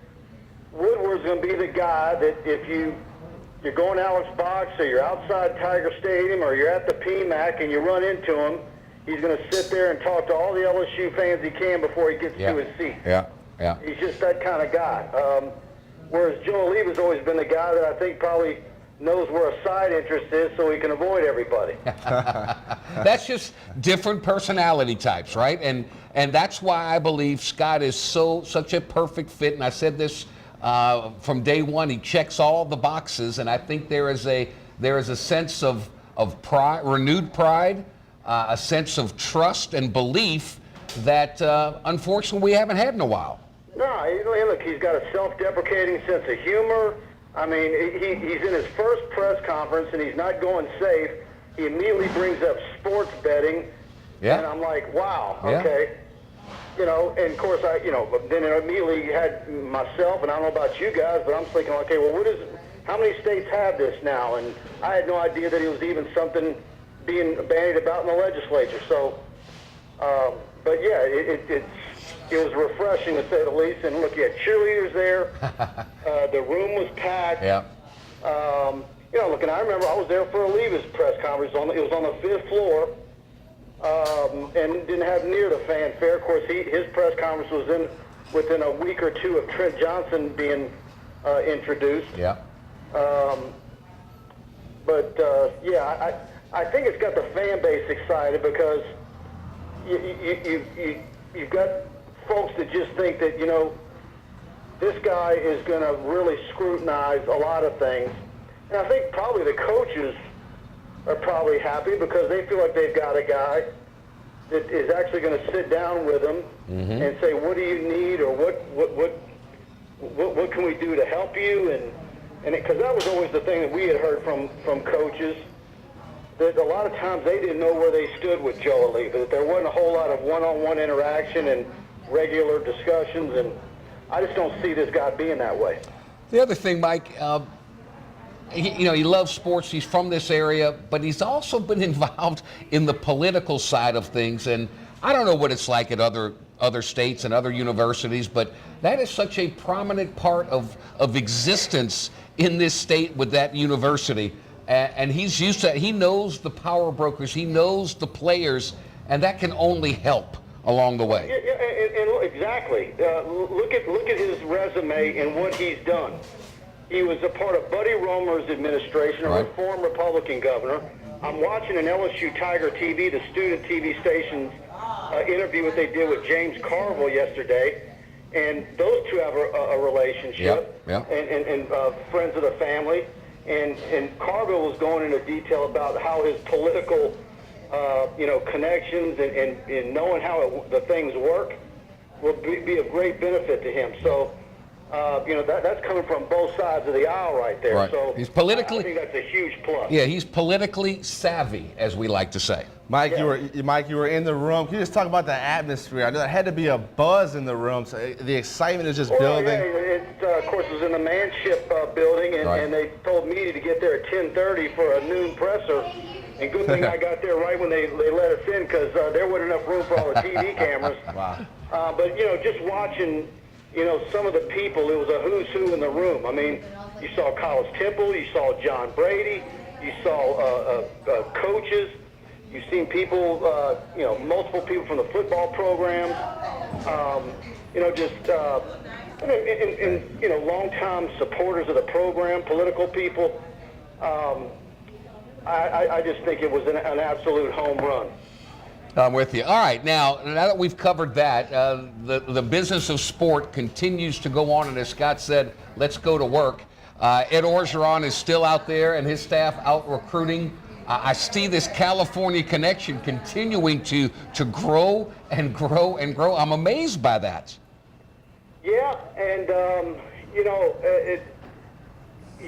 Woodward's going to be the guy that if you're going to Alex Box or you're outside Tiger Stadium or you're at the PMAC and you run into him, he's going to sit there and talk to all the LSU fans he can before he gets to his seat. Yeah. He's just that kind of guy. Whereas Joe Oliva's always been the guy that I think probably knows where a side interest is so he can avoid everybody. That's just different personality types, right? And that's why I believe Scott is such a perfect fit. And I said this from day one. He checks all the boxes, and I think there is a sense of pride, renewed pride, a sense of trust and belief that unfortunately we haven't had in a while. No, look, he's got a self-deprecating sense of humor. I mean, he's in his first press conference and he's not going safe. He immediately brings up sports betting. Yeah. And I'm like, wow, Yeah. okay. You know, and of course then it immediately had myself, and I don't know about you guys, but I'm thinking, okay, well, how many states have this now? And I had no idea that it was even something being bandied about in the legislature. So, but yeah, it was refreshing to say the least. And look, you had cheerleaders there. The room was packed. Yeah. Look, and I remember I was there for Oliva's press conference. It was on the 5th floor, and didn't have near the fanfare. Of course, his press conference was within a week or two of Trent Johnson being introduced. Yeah. I think it's got the fan base excited because you've got folks that just think that, this guy is going to really scrutinize a lot of things. And I think probably the coaches are probably happy because they feel like they've got a guy that is actually going to sit down with them and say, what do you need, or what can we do to help you? And because that was always the thing that we had heard from coaches, that a lot of times they didn't know where they stood with Joe Oliva, that there wasn't a whole lot of one-on-one interaction and regular discussions, and I just don't see this guy being that way. The other thing, Mike, he loves sports. He's from this area, but he's also been involved in the political side of things. And I don't know what it's like at other states and other universities, but that is such a prominent part of existence in this state with that university. And he's used to it. He knows the power brokers. He knows the players, and that can only help along the way. And exactly. Look at his resume and what he's done. He was a part of Buddy Romer's administration, a reform Republican governor. I'm watching an LSU Tiger TV, the student TV station's interview what they did with James Carville yesterday, and those two have a relationship and friends of the family. And Carville was going into detail about how his political connections and knowing how the things work will be of great benefit to him. So, that's coming from both sides of the aisle right there. Right. So He's politically, I think that's a huge plus. Yeah, he's politically savvy, as we like to say. Mike, you were in the room. Can you just talk about the atmosphere? I know there had to be a buzz in the room. So the excitement is just building. Yeah, of course, it was in the Manship building, and they told me to get there at 10:30 for a noon presser. And good thing I got there right when they let us in, because there wasn't enough room for all the TV cameras. Wow. But just watching, some of the people, it was a who's who in the room. I mean, you saw College Temple, you saw John Brady, you saw coaches, you've seen people, multiple people from the football programs, longtime supporters of the program, political people. I just think it was an absolute home run. I'm with you. All right, now that we've covered that, the business of sport continues to go on, and as Scott said, let's go to work. Ed Orgeron is still out there and his staff out recruiting. I see this California connection continuing to grow and grow and grow. I'm amazed by that. Yeah, and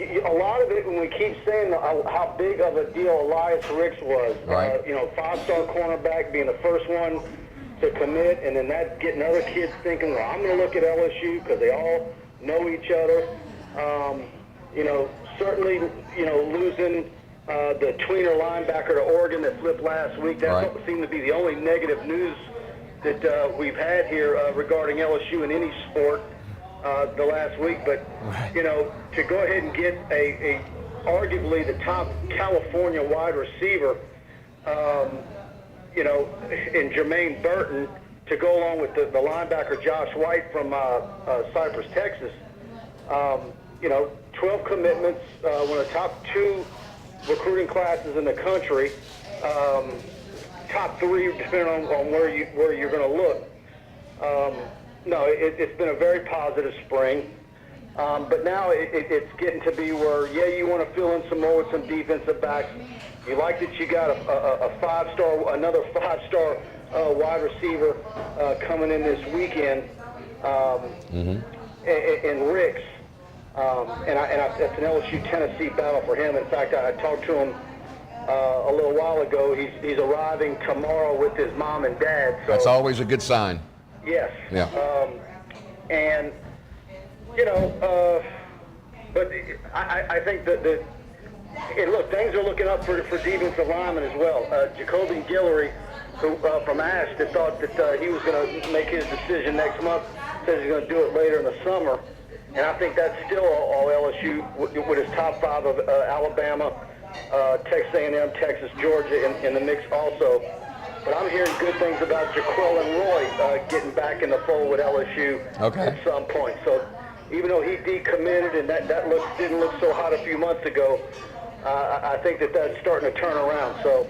a lot of it, when we keep saying how big of a deal Elias Ricks was, right. 5-star cornerback being the first one to commit, and then that getting other kids thinking, well, I'm going to look at LSU because they all know each other. Certainly, losing the tweener linebacker to Oregon that flipped last week, that seemed to be the only negative news that we've had here regarding LSU in any sport the last week. But, to go ahead and get arguably the top California wide receiver, in Jermaine Burton to go along with the linebacker Josh White from Cypress, Texas. 12 commitments, one of the top 2 recruiting classes in the country. Top 3, depending on where you're going to look. It's been a very positive spring. But now it's getting to be where, you want to fill in some more with some defensive backs. You like that you got another five-star wide receiver coming in this weekend, in Ricks. It's an LSU-Tennessee battle for him. In fact, I talked to him a little while ago. He's arriving tomorrow with his mom and dad. So, that's always a good sign. Yes. Yeah. But I think that things are looking up for defensive linemen as well. Jacoby Guillory, who from Ashton, thought that he was going to make his decision next month. Says he's going to do it later in the summer. And I think that's still all LSU with his top 5 of Alabama, Texas A&M, Texas, Georgia in the mix also. But I'm hearing good things about Jaquelin Roy getting back in the fold with LSU at some point. So even though he decommitted and that didn't look so hot a few months ago, I think that's starting to turn around. So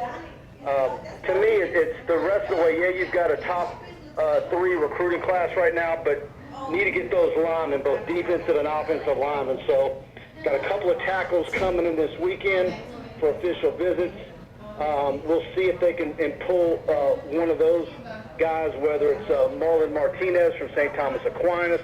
to me, it's the rest of the way. Yeah, you've got a top 3 recruiting class right now, but need to get those linemen, both defensive and offensive linemen. So got a couple of tackles coming in this weekend for official visits. We'll see if they can pull one of those guys, whether it's Marlon Martinez from St. Thomas Aquinas.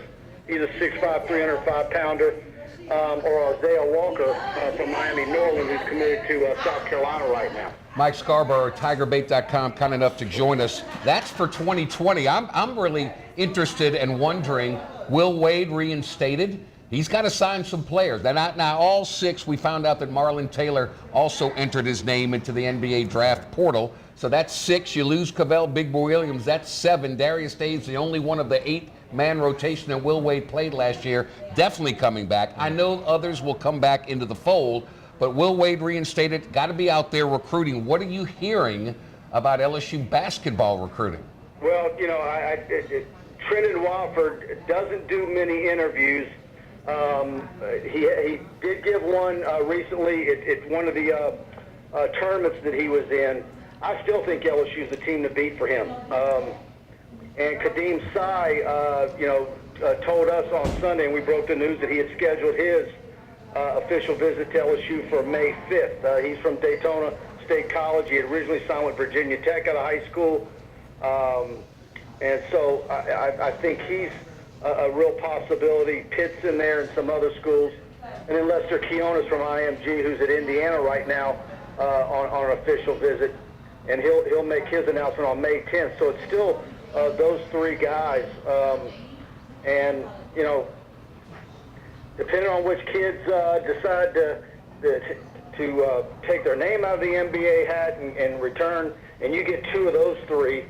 He's a 6'5", 305-pounder. Or Isaiah Walker from Miami Norland, who's committed to South Carolina right now. Mike Scarborough, TigerBait.com, kind enough to join us. That's for 2020. I'm really interested and wondering, will Wade reinstated? He's got to sign some players. They're not now all 6. We found out that Marlon Taylor also entered his name into the NBA draft portal. So that's 6. You lose Cavell Big Boy Williams. That's 7. Darius Dave's the only one of the 8-man rotation that Will Wade played last year. Definitely coming back. I know others will come back into the fold, but Will Wade reinstated. Got to be out there recruiting. What are you hearing about LSU basketball recruiting? Well, Trenton Wofford doesn't do many interviews. He did give one recently. It's one of the tournaments that he was in. I still think LSU is the team to beat for him. And Kadeem Sy, told us on Sunday, and we broke the news that he had scheduled his official visit to LSU for May 5th. He's from Daytona State College. He had originally signed with Virginia Tech out of high school. And so I think he's a real possibility. Pitt's in there and some other schools. And then Lester Keonis from IMG, who's at Indiana right now on an official visit. And he'll make his announcement on May 10th. So it's still those 3 guys. And, depending on which kids decide to take their name out of the NBA hat and return, and you get 2 of those 3,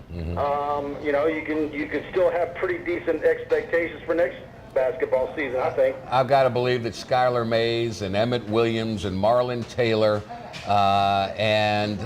you can still have pretty decent expectations for next basketball season, I think. I've got to believe that Skylar Mays and Emmett Williams and Marlon Taylor and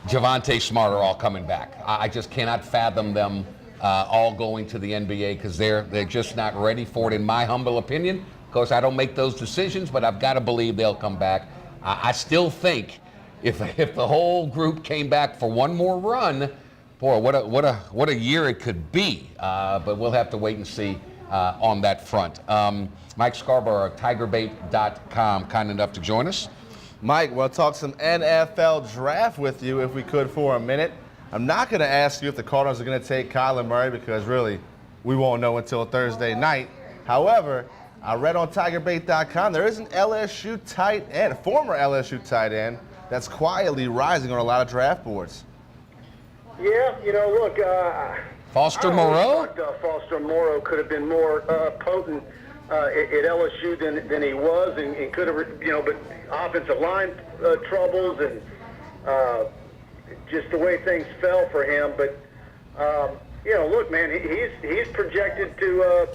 Javonte Smart are all coming back. I just cannot fathom them all going to the NBA because they're just not ready for it, in my humble opinion. Of course, I don't make those decisions, but I've got to believe they'll come back. I still think if the whole group came back for one more run, boy, what a year it could be. But we'll have to wait and see on that front. Mike Scarborough, TigerBait.com, kind enough to join us. Mike, we'll talk some NFL draft with you if we could for a minute. I'm not going to ask you if the Cardinals are going to take Kyler Murray because really we won't know until Thursday night. However, I read on TigerBait.com there is an LSU tight end, a former LSU tight end, that's quietly rising on a lot of draft boards. Yeah, look. Foster Moreau? Foster Moreau could have been more potent at LSU than he was, and could have, but offensive line troubles and just the way things fell for him. But look, man, he's projected to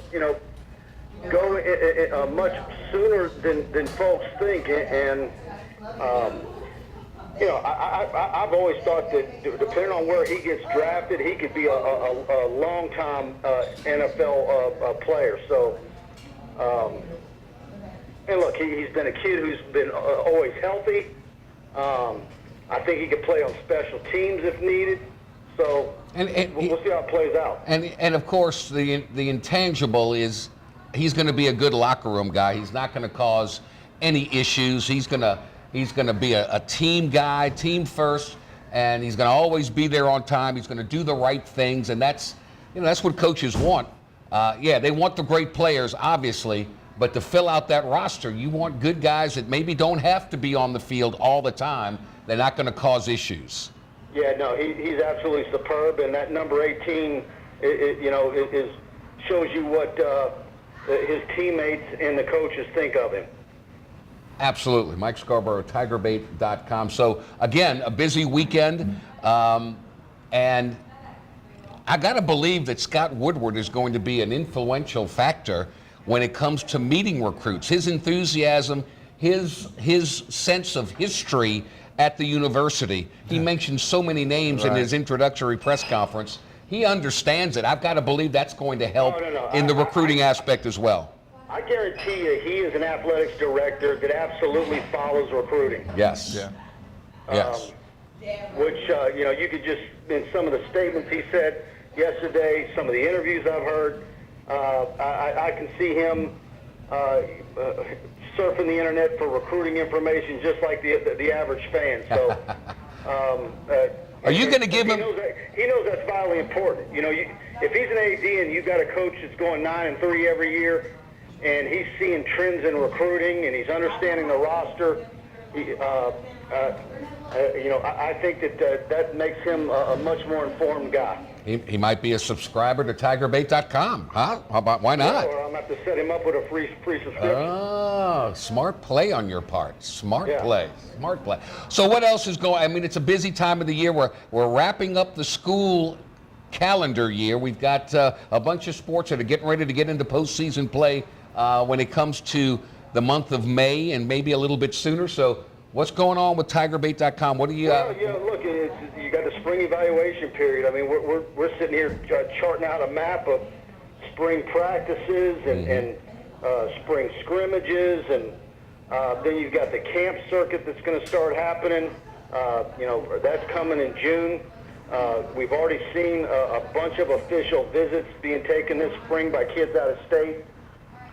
go much sooner than folks think, and you know, I've always thought that depending on where he gets drafted, he could be a long-time NFL player. So, and look, he's been a kid who's been always healthy. I think he could play on special teams if needed. So we'll see how it plays out. And of course, the intangible is he's going to be a good locker room guy. He's not going to cause any issues. He's going to be a team guy, team first, and he's going to always be there on time. He's going to do the right things, and that's what coaches want. Yeah, they want the great players, obviously, but to fill out that roster, you want good guys that maybe don't have to be on the field all the time. They're not going to cause issues. Yeah, no, he's absolutely superb, and that number 18, shows you what his teammates and the coaches think of him. Absolutely. Mike Scarborough, TigerBait.com. So, again, a busy weekend, and I got to believe that Scott Woodward is going to be an influential factor when it comes to meeting recruits. His enthusiasm, his sense of history at the university. He mentioned so many names in his introductory press conference. He understands it. I've got to believe that's going to help in the recruiting aspect as well. I guarantee you he is an athletics director that absolutely follows recruiting. Yes. Yeah. Yes. Which, you could just, in some of the statements he said yesterday, some of the interviews I've heard, I can see him surfing the internet for recruiting information just like the average fan. So, are you going to give him? He knows that's vitally important. You know, if he's an AD and you've got a coach that's going 9-3 every year, and he's seeing trends in recruiting and he's understanding the roster, I think that makes him a much more informed guy. He might be a subscriber to TigerBait.com, huh? How about, why not? Or I'm going to have to set him up with a free subscription. Oh, smart play on your part. Smart play. So what else is going? I mean, it's a busy time of the year. We're wrapping up the school calendar year. We've got a bunch of sports that are getting ready to get into postseason play when it comes to the month of May and maybe a little bit sooner. So what's going on with TigerBait.com? What do you? Look, you got the spring evaluation period. I mean, we're sitting here charting out a map of spring practices and spring scrimmages, and then you've got the camp circuit that's going to start happening. That's coming in June. We've already seen a bunch of official visits being taken this spring by kids out of state.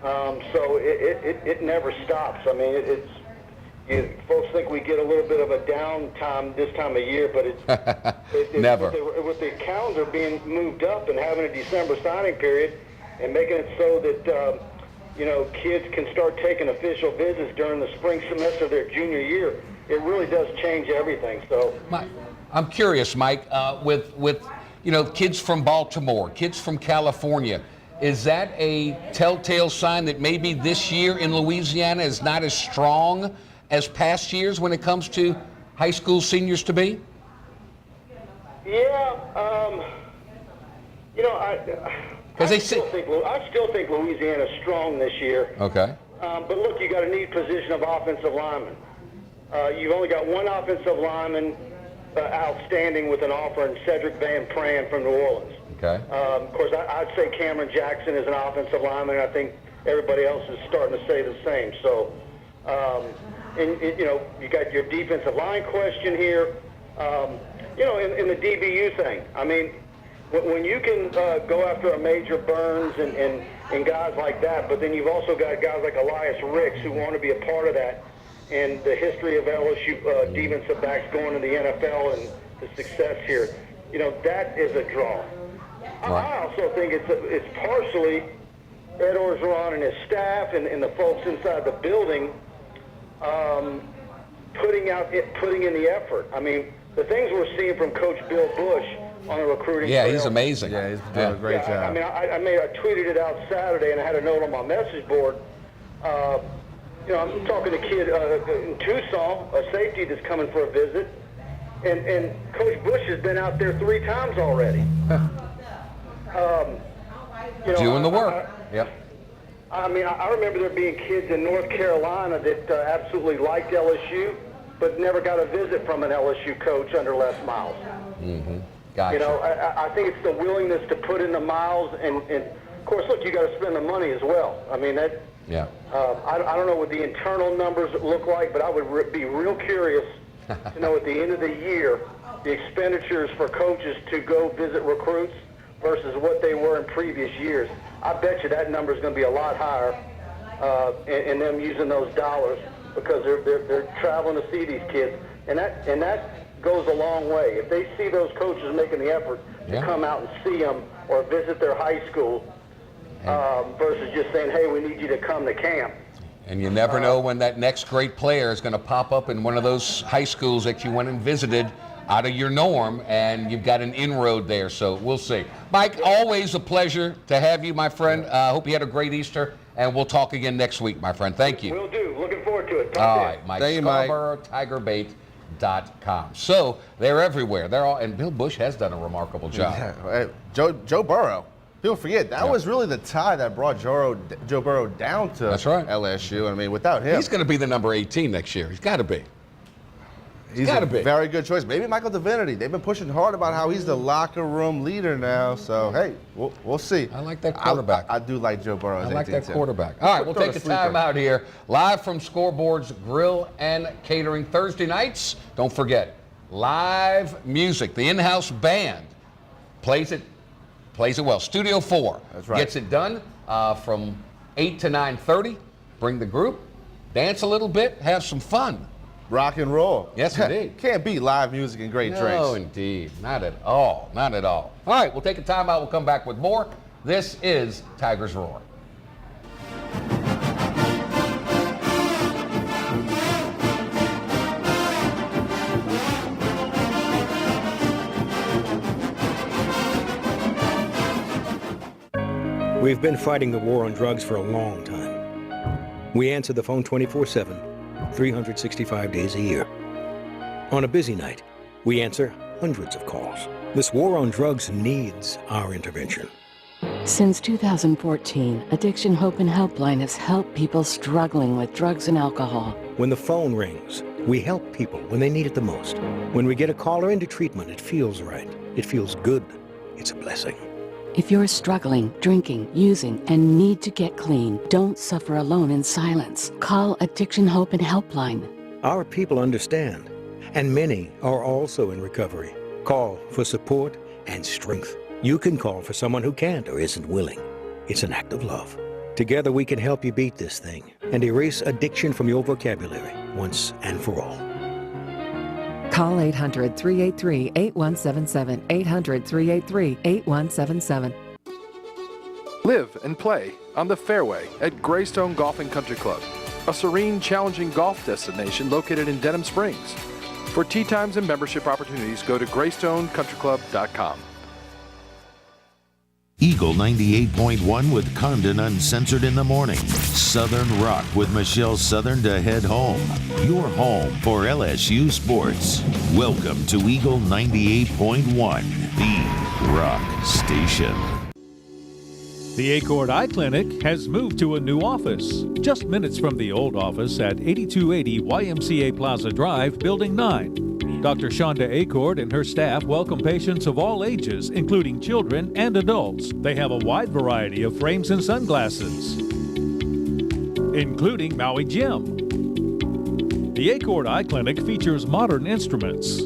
So it never stops. I mean, folks think we get a little bit of a downtime this time of year, but it's never. With the calendar being moved up and having a December signing period and making it so that kids can start taking official visits during the spring semester of their junior year, it really does change everything. So, I'm curious, Mike, with kids from Baltimore, kids from California. Is that a telltale sign that maybe this year in Louisiana is not as strong as past years when it comes to high school seniors to be? Yeah, I still think Louisiana's strong this year. Okay. But look, you got a need position of offensive lineman. You've only got one offensive lineman outstanding with an offer in Cedric Van Pran from New Orleans. Okay. Of course, I'd say Cameron Jackson is an offensive lineman, and I think everybody else is starting to say the same. So, you got your defensive line question here. In the DBU thing, I mean, when you can go after a Major Burns and guys like that, but then you've also got guys like Elias Ricks who want to be a part of that, and the history of LSU defensive backs going to the NFL and the success here, that is a draw. Right. I also think it's partially Ed Orgeron and his staff and the folks inside the building putting in the effort. I mean, the things we're seeing from Coach Bill Bush on the recruiting trail. He's amazing. Yeah, he's doing a great job. I mean, I tweeted it out Saturday, and I had a note on my message board. I'm talking to a kid in Tucson, a safety that's coming for a visit, and Coach Bush has been out there 3 times already. Doing the work. Yep. I mean, I remember there being kids in North Carolina that absolutely liked LSU. but never got a visit from an LSU coach under Les Miles. Mm-hmm. Gotcha. You know, I think it's the willingness to put in the miles, and of course, look, you got to spend the money as well. I mean, that. Yeah. I don't know what the internal numbers look like, but I would be real curious to know at the end of the year the expenditures for coaches to go visit recruits versus what they were in previous years. I bet you that number is going to be a lot higher in them using those dollars because they're traveling to see these kids, and that goes a long way. If they see those coaches making the effort to come out and see them or visit their high school versus just saying, hey, we need you to come to camp. And you never know when that next great player is going to pop up in one of those high schools that you went and visited out of your norm, and you've got an inroad there, so we'll see. Mike, always a pleasure to have you, my friend. Hope you had a great Easter, and we'll talk again next week, my friend. Thank you. Will do. Looking forward to it. All right, Mike Scarborough, TigerBait.com. So they're everywhere. They're all, and Bill Bush has done a remarkable job. Yeah, Joe Burrow. People forget that was really the tie that brought Joe Burrow down to LSU. I mean, without him, he's going to be the number 18 next year. He's got to be. He's a very good choice. Maybe Michael Divinity. They've been pushing hard about how he's the locker room leader now. So, hey, we'll see. I like that quarterback. I do like Joe Burrow. I like that quarterback. All right, we'll take a time out here. Live from Scoreboard's Grill and Catering Thursday nights. Don't forget, live music. The in-house band plays it well. Studio 4 gets it done from 8 to 9:30. Bring the group, dance a little bit, have some fun. Rock and roll. Yes, indeed. Can't beat live music and great drinks. No, indeed. Not at all. Not at all. All right, we'll take a time out. We'll come back with more. This is Tigers Roar. We've been fighting the war on drugs for a long time. We answer the phone 24/7, 365 days a year. On a busy night, we answer hundreds of calls. This war on drugs needs our intervention. Since 2014, Addiction Hope and Helpline has helped people struggling with drugs and alcohol. When the phone rings, we help people when they need it the most. When we get a caller into treatment, it feels right. It feels good. It's a blessing. If you're struggling, drinking, using, and need to get clean, don't suffer alone in silence. Call Addiction Hope and Helpline. Our people understand, and many are also in recovery. Call for support and strength. You can call for someone who can't or isn't willing. It's an act of love. Together we can help you beat this thing and erase addiction from your vocabulary once and for all. Call 800-383-8177, 800-383-8177. Live and play on the fairway at Greystone Golf and Country Club, a serene, challenging golf destination located in Denham Springs. For tee times and membership opportunities, go to GreystoneCountryClub.com. Eagle 98.1 with Condon Uncensored in the morning. Southern Rock with Michelle Southern to head home. Your home for LSU sports. Welcome to Eagle 98.1, the rock station. The Acord Eye Clinic has moved to a new office, just minutes from the old office at 8280 YMCA Plaza Drive, Building 9. Dr. Shonda Acord and her staff welcome patients of all ages, including children and adults. They have a wide variety of frames and sunglasses, including Maui Jim. The Acord Eye Clinic features modern instruments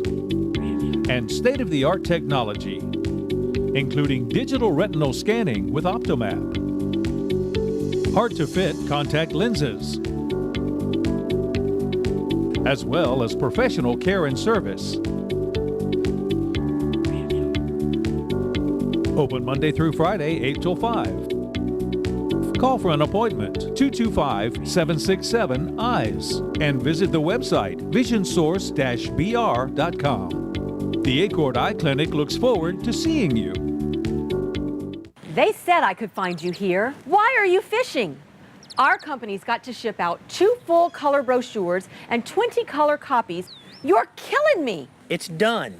and state-of-the-art technology, including digital retinal scanning with Optomap, hard-to-fit contact lenses, as well as professional care and service. Open Monday through Friday, 8 till 5. Call for an appointment, 225-767-EYES, and visit the website, visionsource-br.com. The Acord Eye Clinic looks forward to seeing you. They said I could find you here. Why are you fishing? Our company's got to ship out 2 full color brochures and 20 color copies. You're killing me. It's done.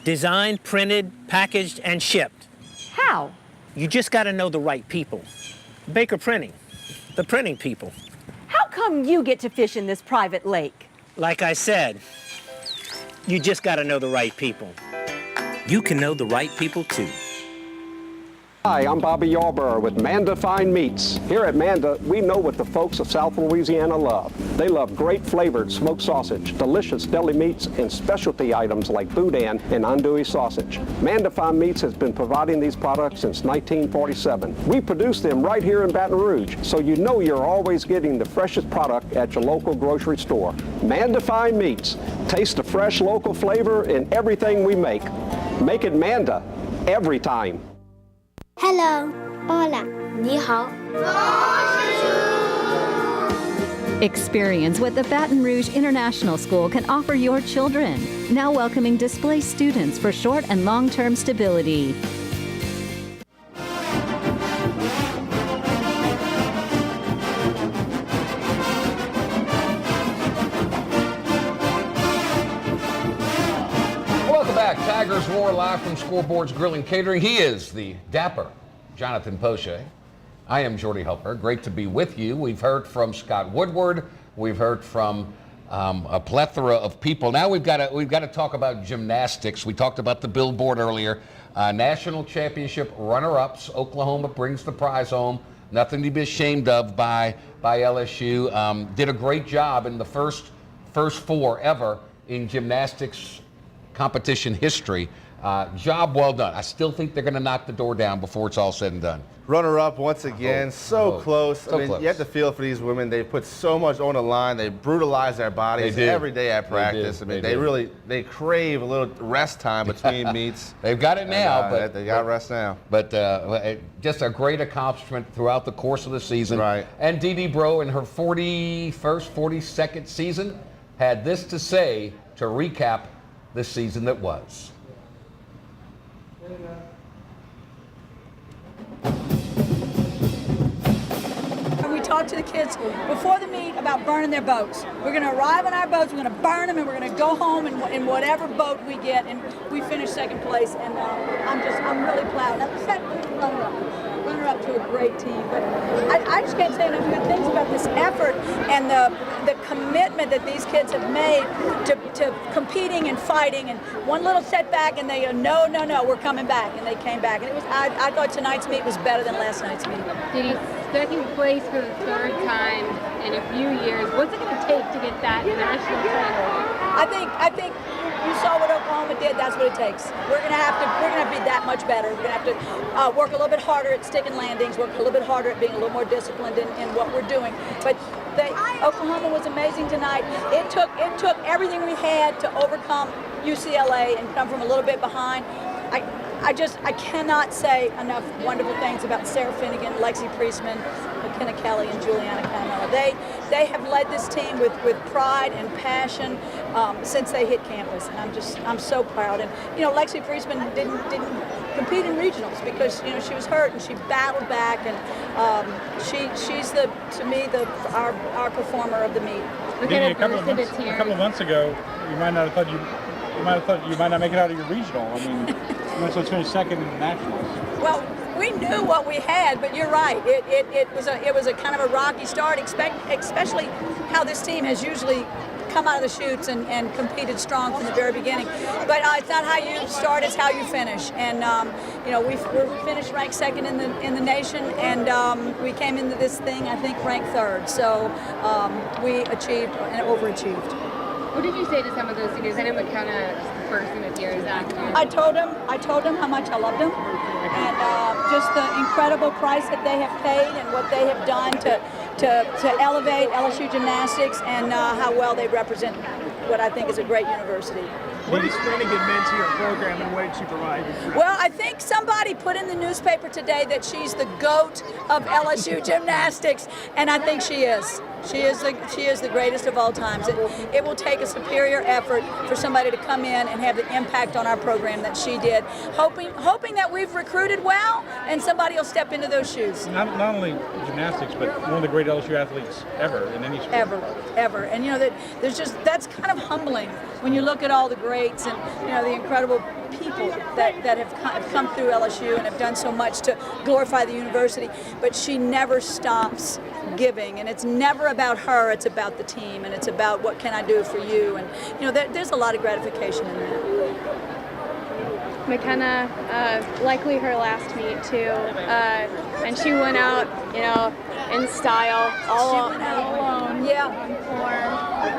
Designed, printed, packaged, and shipped. How? You just got to know the right people. Baker Printing, the printing people. How come you get to fish in this private lake? Like I said, you just got to know the right people. You can know the right people too. Hi, I'm Bobby Yarborough with Manda Fine Meats. Here at Manda, we know what the folks of South Louisiana love. They love great flavored smoked sausage, delicious deli meats, and specialty items like boudin and andouille sausage. Manda Fine Meats has been providing these products since 1947. We produce them right here in Baton Rouge, so you know you're always getting the freshest product at your local grocery store. Manda Fine Meats. Taste the fresh local flavor in everything we make. Make it Manda every time. Hello. Hola. 你好. Experience what the Baton Rouge International School can offer your children. Now welcoming displaced students for short and long-term stability. Welcome back. Tigers Roar live from Scoreboards Grill and Catering. He is the dapper Jonathan Poche. I am Jordy Helper. Great to be with you. We've heard from Scott Woodward. We've heard from a plethora of people. Now we've got to talk about gymnastics. We talked about the billboard earlier. National championship runner-ups. Oklahoma brings the prize home. Nothing to be ashamed of by LSU. Did a great job in the first four ever in gymnastics competition history. Job well done. I still think they're going to knock the door down before it's all said and done. Runner-up once again, so close. I mean, you have to feel for these women. They put so much on the line. They brutalize their bodies every day at practice. They crave a little rest time between meets. They've got it now, but they got rest now. But just a great accomplishment throughout the course of the season. Right. And Dee Bro in her 42nd season had this to say to recap the season that was. We talked to the kids before the meet about burning their boats. We're going to arrive on our boats, we're going to burn them, and we're going to go home in whatever boat we get, and we finished second place, and I'm really proud. Now, runner up to a great team, but I just can't say enough good things about this effort and the commitment that these kids have made to competing and fighting, and one little setback and they go, no, we're coming back, and they came back, and it was I thought tonight's meet was better than last night's meet. Did he second place for the third time in a few years? What's it going to take to get that national title? I think you saw what Oklahoma did. That's what it takes. We're gonna have to be that much better. We're gonna have to work a little bit harder at sticking landings. Work a little bit harder at being a little more disciplined in what we're doing. But Oklahoma was amazing tonight. It took everything we had to overcome UCLA and come from a little bit behind. I cannot say enough wonderful things about Sarah Finnegan, Lexi Priestman, McKenna Kelly, and Juliana Camilla. They have led this team with pride and passion since they hit campus, and I'm so proud. And Lexi Priestman didn't compete in regionals because she was hurt, and she battled back, and she's to me our performer of the meet. A couple of months ago, you might not have thought you might not make it out of your regional. I mean, you went to finish second in the nationals. Well, we knew what we had, but you're right. It was a kind of a rocky start, especially how this team has usually come out of the chutes and competed strong from the very beginning. But it's not how you start; it's how you finish. And we finished ranked second in the nation, and we came into this thing I think ranked third. So we achieved and overachieved. What did you say to some of those seniors? I know McKenna is the first thing that year, Zach. I told them how much I loved them, and just the incredible price that they have paid and what they have done to elevate LSU gymnastics, and how well they represent what I think is a great university. What does Finnegan mean to your program, and what did she provide you? Well, I think somebody put in the newspaper today that she's the GOAT of LSU gymnastics, and I think she is. She is the greatest of all times. It will take a superior effort for somebody to come in and have the impact on our program that she did. Hoping that we've recruited well and somebody will step into those shoes. Not only gymnastics, but one of the great LSU athletes ever in any sport. Ever. And that's kind of humbling when you look at all the greats and the incredible people that have come through LSU and have done so much to glorify the university. But she never stops giving, and it's never about her, it's about the team, and it's about what can I do for you. And, you know, there's a lot of gratification in that. McKenna, likely her last meet too, and she went out, you know, in style, all alone. Yeah.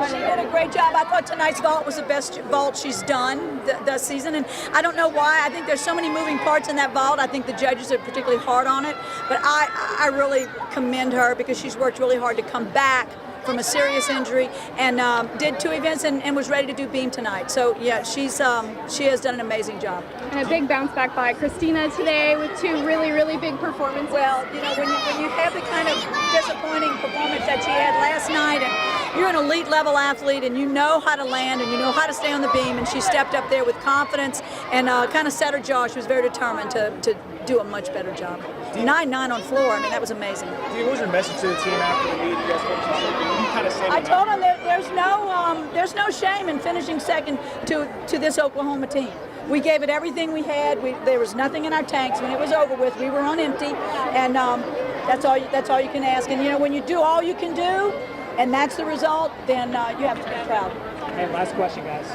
She did a great job. I thought tonight's vault was the best vault she's done this season, and I don't know why. I think there's so many moving parts in that vault. I think the judges are particularly hard on it, but I really commend her because she's worked really hard to come back from a serious injury and did 2 events and was ready to do beam tonight. So yeah, she has done an amazing job. And a big bounce back by Christina today with 2 really, really big performances. Well, you know, when you have the kind of disappointing performance that she had last night, and you're an elite level athlete and you know how to land and you know how to stay on the beam, and she stepped up there with confidence and kind of set her jaw. She was very determined to do a much better job. 9-9 on floor. I mean, that was amazing. What was your message to the team after the meet? You guys focused on something. You kind of said I told them that there's no shame in finishing second to this Oklahoma team. We gave it everything we had. There was nothing in our tanks. When it was over with, we were on empty, and that's all you can ask. And you know, when you do all you can do, and that's the result, then you have to be proud. And last question, guys.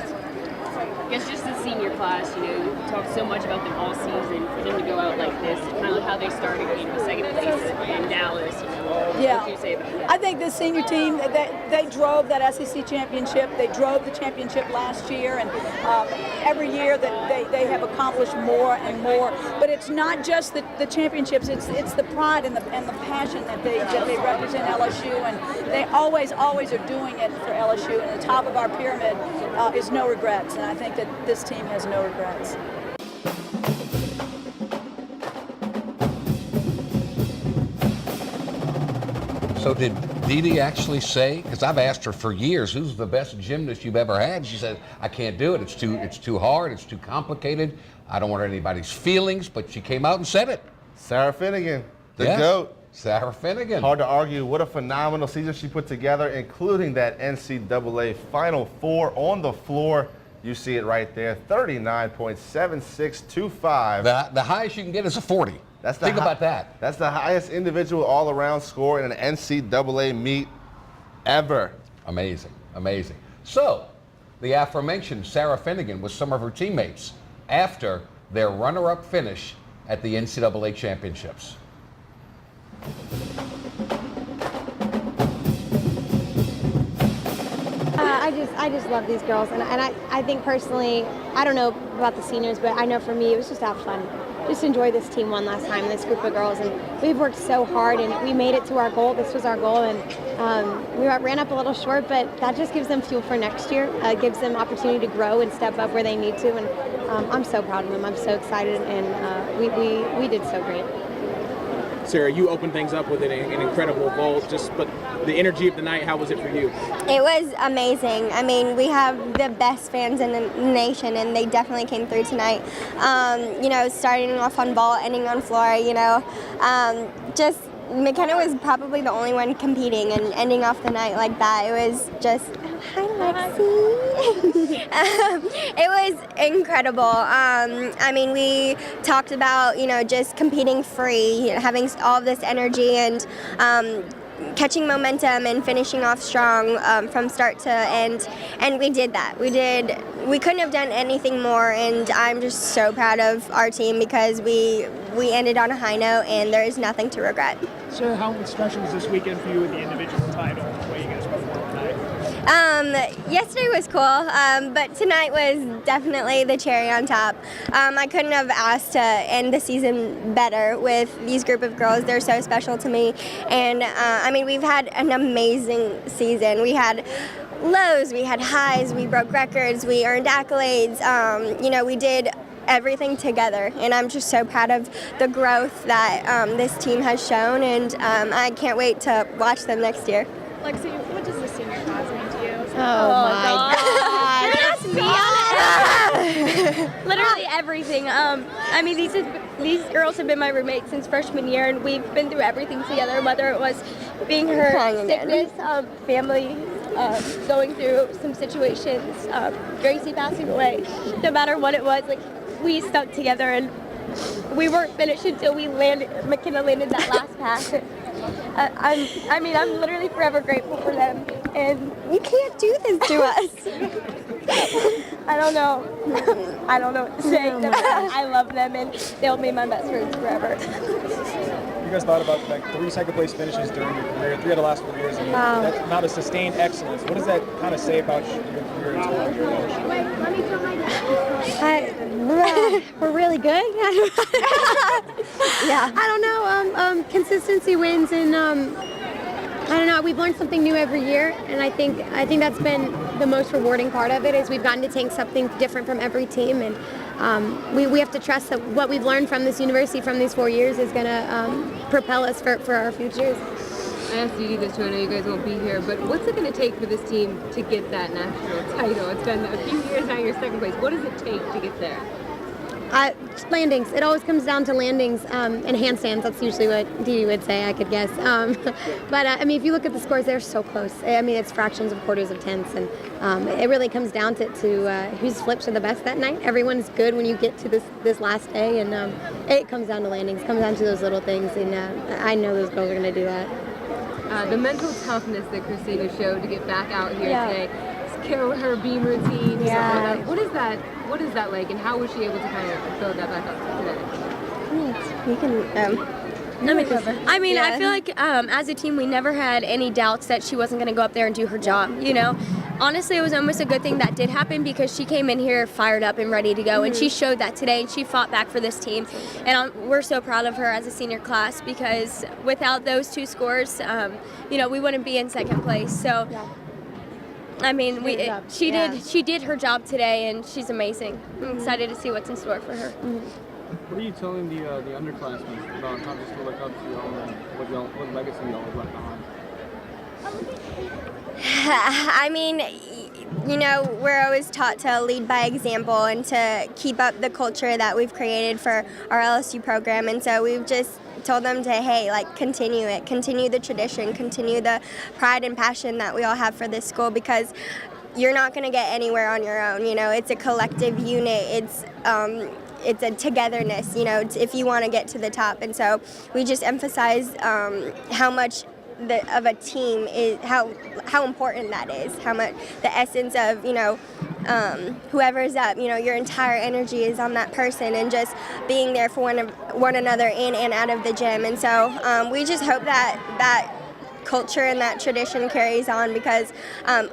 I guess just the senior class, you know, you talked so much about them all season. For them to go out like this, kind of like how they started, you know, second place in Dallas. You know, Yeah. What do you say about that? I think this senior team, they drove that SEC championship. They drove the championship last year, and every year that they have accomplished more and more. But it's not just the championships. It's the pride and the passion that they represent LSU, and they always are doing it for LSU. And the top of our pyramid is no regrets, and I think that this team has no regrets. So did Dee Dee actually say, because I've asked her for years, who's the best gymnast you've ever had? She said, I can't do it. It's too hard. It's too complicated. I don't want anybody's feelings, but she came out and said it. Sarah Finnegan, the Yes, GOAT. Sarah Finnegan. Hard to argue. What a phenomenal season she put together, including that NCAA Final Four on the floor. You see it right there, 39.7625. The highest you can get is a 40. Think about that. That's the highest individual all-around score in an NCAA meet ever. Amazing, amazing. So, the aforementioned Sarah Finnegan with some of her teammates after their runner-up finish at the NCAA championships. I just love these girls, and I think personally, I don't know about the seniors, but I know for me it was just to have fun. Just enjoy this team one last time, this group of girls, and we've worked so hard, and we made it to our goal. This was our goal, and we ran up a little short, but that just gives them fuel for next year. It gives them opportunity to grow and step up where they need to, and I'm so proud of them. I'm so excited, and we did so great. Sarah, you opened things up with an incredible vault, but the energy of the night, how was it for you? It was amazing. I mean, we have the best fans in the nation, and they definitely came through tonight. You know, starting off on vault, ending on floor, you know, just McKenna was probably the only one competing and ending off the night like that. It was just, hi Lexi. It was incredible. I mean, we talked about, you know, just competing free, having all of this energy and catching momentum and finishing off strong from start to end, and we did that. We couldn't have done anything more, and I'm just so proud of our team because we ended on a high note, and there is nothing to regret. So how special was this weekend for you with the individual title and the way you guys performed tonight? Yesterday was cool, but tonight was definitely the cherry on top. I couldn't have asked to end the season better with these group of girls. They're so special to me, and I mean, we've had an amazing season. We had lows, we had highs, we broke records, we earned accolades. You know, we did everything together, and I'm just so proud of the growth that this team has shown, and I can't wait to watch them next year. Lexi, what does the senior class mean to you? Oh my God. Just be honest. Literally everything. I mean, these girls have been my roommates since freshman year, and we've been through everything together, whether it was being her sickness, family, going through some situations, Gracie passing away. No matter what it was, like, we stuck together, and we weren't finished until McKenna landed that last pass. I'm literally forever grateful for them. And you can't do this to us. I don't know. I don't know what to say. I love them, and they'll be my best friends forever. You guys thought about like 3 second-place finishes during your career, 3 out of the last 4 years, and that's not a sustained excellence. What does that kind of say about your career in total? We're really good. Yeah. I don't know. Consistency wins, and I don't know. We've learned something new every year, and I think that's been the most rewarding part of it. Is we've gotten to take something different from every team, and we have to trust that what we've learned from this university from these 4 years is going to propel us for our futures. I asked Didi this too, I know you guys won't be here, but what's it going to take for this team to get that national title? It's been a few years now, you're second place. What does it take to get there? Landings. It always comes down to landings and handstands. That's usually what Didi would say, I could guess. But I mean, if you look at the scores, they're so close. I mean, it's fractions of quarters of tenths, and it really comes down to whose flips are the best that night. Everyone's good when you get to this last day, and it comes down to landings. It comes down to those little things, and I know those girls are going to do that. The mental toughness that Christina showed to get back out here today, kill her beam routine. Yeah. What is that like, and how was she able to kind of build that back up today? You can. I feel like as a team, we never had any doubts that she wasn't going to go up there and do her job. You know, honestly, it was almost a good thing that did happen because she came in here fired up and ready to go, and she showed that today, and she fought back for this team. And we're so proud of her as a senior class because without those 2 scores, we wouldn't be in second place. So. I mean, she did her job today, and she's amazing. I'm excited to see what's in store for her. What are you telling the underclassmen about how to look up to y'all and what legacy y'all have left behind? I mean, we're always taught to lead by example and to keep up the culture that we've created for our LSU program, and so we've just told them to, hey, continue it, continue the tradition, continue the pride and passion that we all have for this school, because you're not going to get anywhere on your own. It's a collective unit. It's a togetherness, if you want to get to the top. And so we just emphasize how much of a team is, how important that is, how much the essence of, whoever's up, your entire energy is on that person, and just being there for one another in and out of the gym. And so we just hope that culture and that tradition carries on, because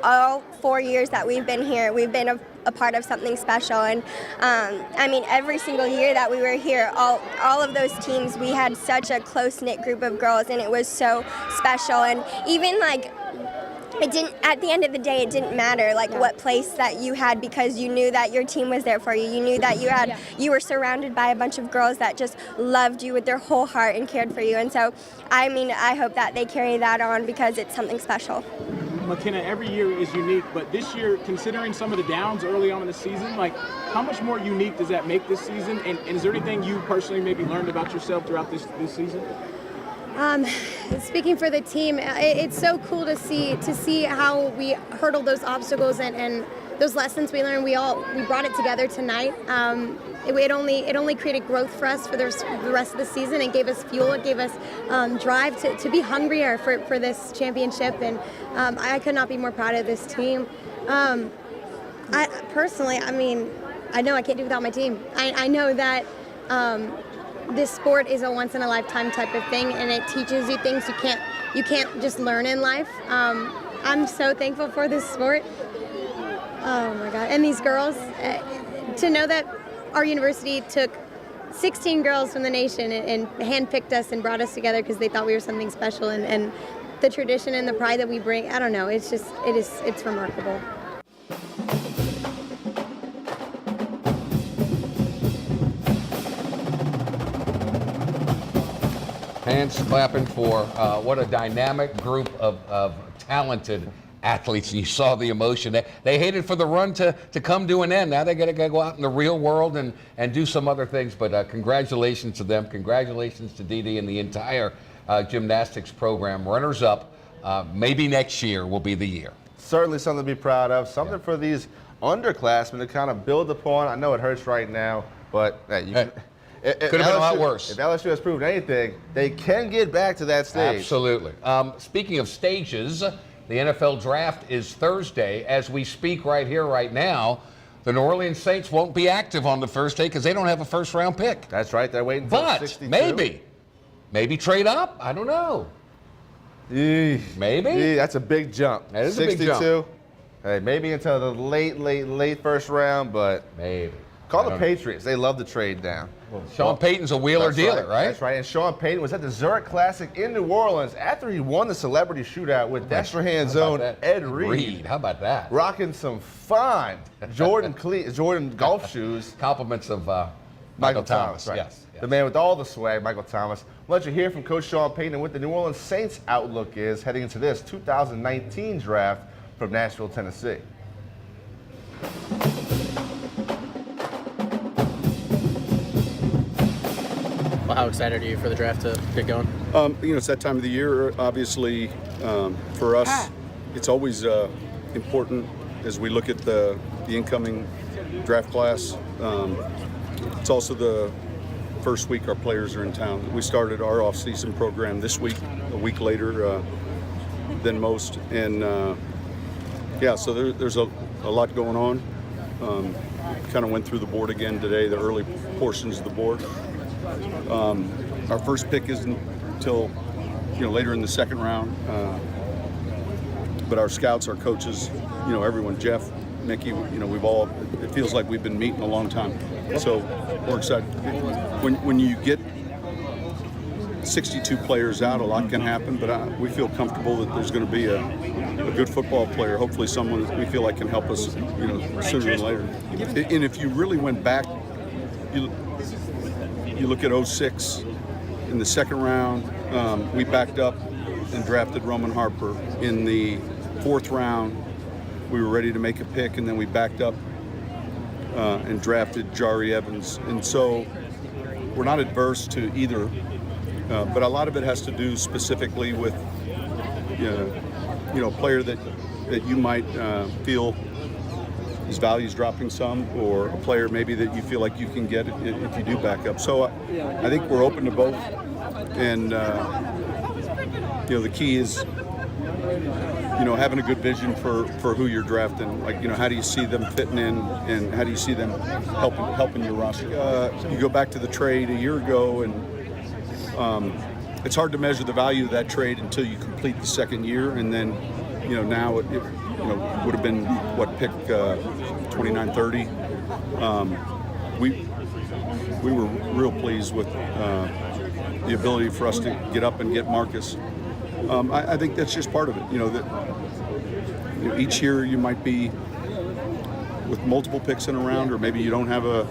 all 4 years that we've been here, we've been a part of something special. And every single year that we were here, all of those teams, we had such a close-knit group of girls, and it was so special. And even it didn't, at the end of the day, it didn't matter what place that you had, because you knew that your team was there for you. You knew that you were surrounded by a bunch of girls that just loved you with their whole heart and cared for you. And so, I hope that they carry that on, because it's something special. McKenna, every year is unique, but this year, considering some of the downs early on in the season, how much more unique does that make this season? And is there anything you personally maybe learned about yourself throughout this season? Speaking for the team, it's so cool to see how we hurdled those obstacles and those lessons we learned. We brought it together tonight. It only created growth for us for the rest of the season. It gave us fuel. It gave us drive to be hungrier for this championship. And I could not be more proud of this team. I personally, I know I can't do without my team. I know that. This sport is a once-in-a-lifetime type of thing, and it teaches you things you can't just learn in life. I'm so thankful for this sport. Oh my God! And these girls, to know that our university took 16 girls from the nation and handpicked us and brought us together because they thought we were something special, and the tradition and the pride that we bring. I don't know. It's remarkable. Hands clapping for what a dynamic group of talented athletes. And you saw the emotion. They hated for the run to come to an end. Now they got to go out in the real world and do some other things. But congratulations to them. Congratulations to Didi and the entire gymnastics program. Runners up. Maybe next year will be the year. Certainly something to be proud of. Something for these underclassmen to kind of build upon. I know it hurts right now, but If Could have been a lot LSU worse. If LSU has proven anything, they can get back to that stage. Absolutely. Speaking of stages, the NFL draft is Thursday. As we speak right here, right now, the New Orleans Saints won't be active on the first day because they don't have a first-round pick. That's right. They're waiting for But 62. maybe trade up. I don't know. Maybe. Yeah, that's a big jump. That is 62. a big jump. Hey, maybe until the late first round, but maybe. Call I the don't know. Patriots. They love to trade down. Sean Payton's a wheeler That's dealer, right? That's right. And Sean Payton was at the Zurich Classic in New Orleans after he won the celebrity shootout with Destrehan's own Ed Reed. How about that? Rocking some fine Jordan golf shoes. Compliments of Michael Thomas, right? Yes. The man with all the swag, Michael Thomas. We'll let you hear from Coach Sean Payton and what the New Orleans Saints outlook is heading into this 2019 draft from Nashville, Tennessee. Well, how excited are you for the draft to get going? It's that time of the year. Obviously, for us, it's always important as we look at the incoming draft class. It's also the first week our players are in town. We started our off-season program this week, a week later than most, and so there's a lot going on. Kind of went through the board again today, the early portions of the board. Our first pick isn't until later in the second round, but our scouts, our coaches, everyone, Jeff, Mickey, we've all, it feels like we've been meeting a long time. So we're excited. When you get 62 players out, a lot can happen, but we feel comfortable that there's going to be a good football player, hopefully someone that we feel like can help us, sooner than later. And if you really went back, you look at 06 in the second round, we backed up and drafted Roman Harper. In the fourth round, we were ready to make a pick, and then we backed up and drafted Jari Evans. And so we're not adverse to either, but a lot of it has to do specifically with a player that you might feel his value's dropping some, or a player maybe that you feel like you can get if you do back up. So I think we're open to both, and the key is having a good vision for who you're drafting. Like how do you see them fitting in, and how do you see them helping your roster? You go back to the trade a year ago, and it's hard to measure the value of that trade until you complete the second year, and then now it would have been pick 29, 30. We were real pleased with the ability for us to get up and get Marcus. I think that's just part of it. Each year you might be with multiple picks in a round, or maybe you don't have a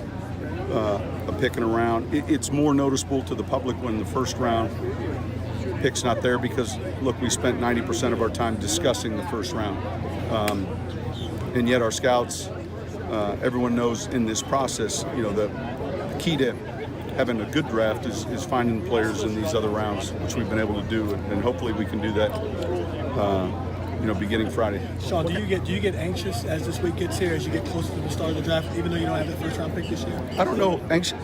pick in a round. It's more noticeable to the public when the first round pick's not there, because look, we spent 90% of our time discussing the first round, and yet our scouts, everyone knows in this process, the key to having a good draft is finding players in these other rounds, which we've been able to do, and hopefully we can do that beginning Friday. Sean, do you get anxious as this week gets here, as you get closer to the start of the draft, even though you don't have that first round pick this year? I don't know.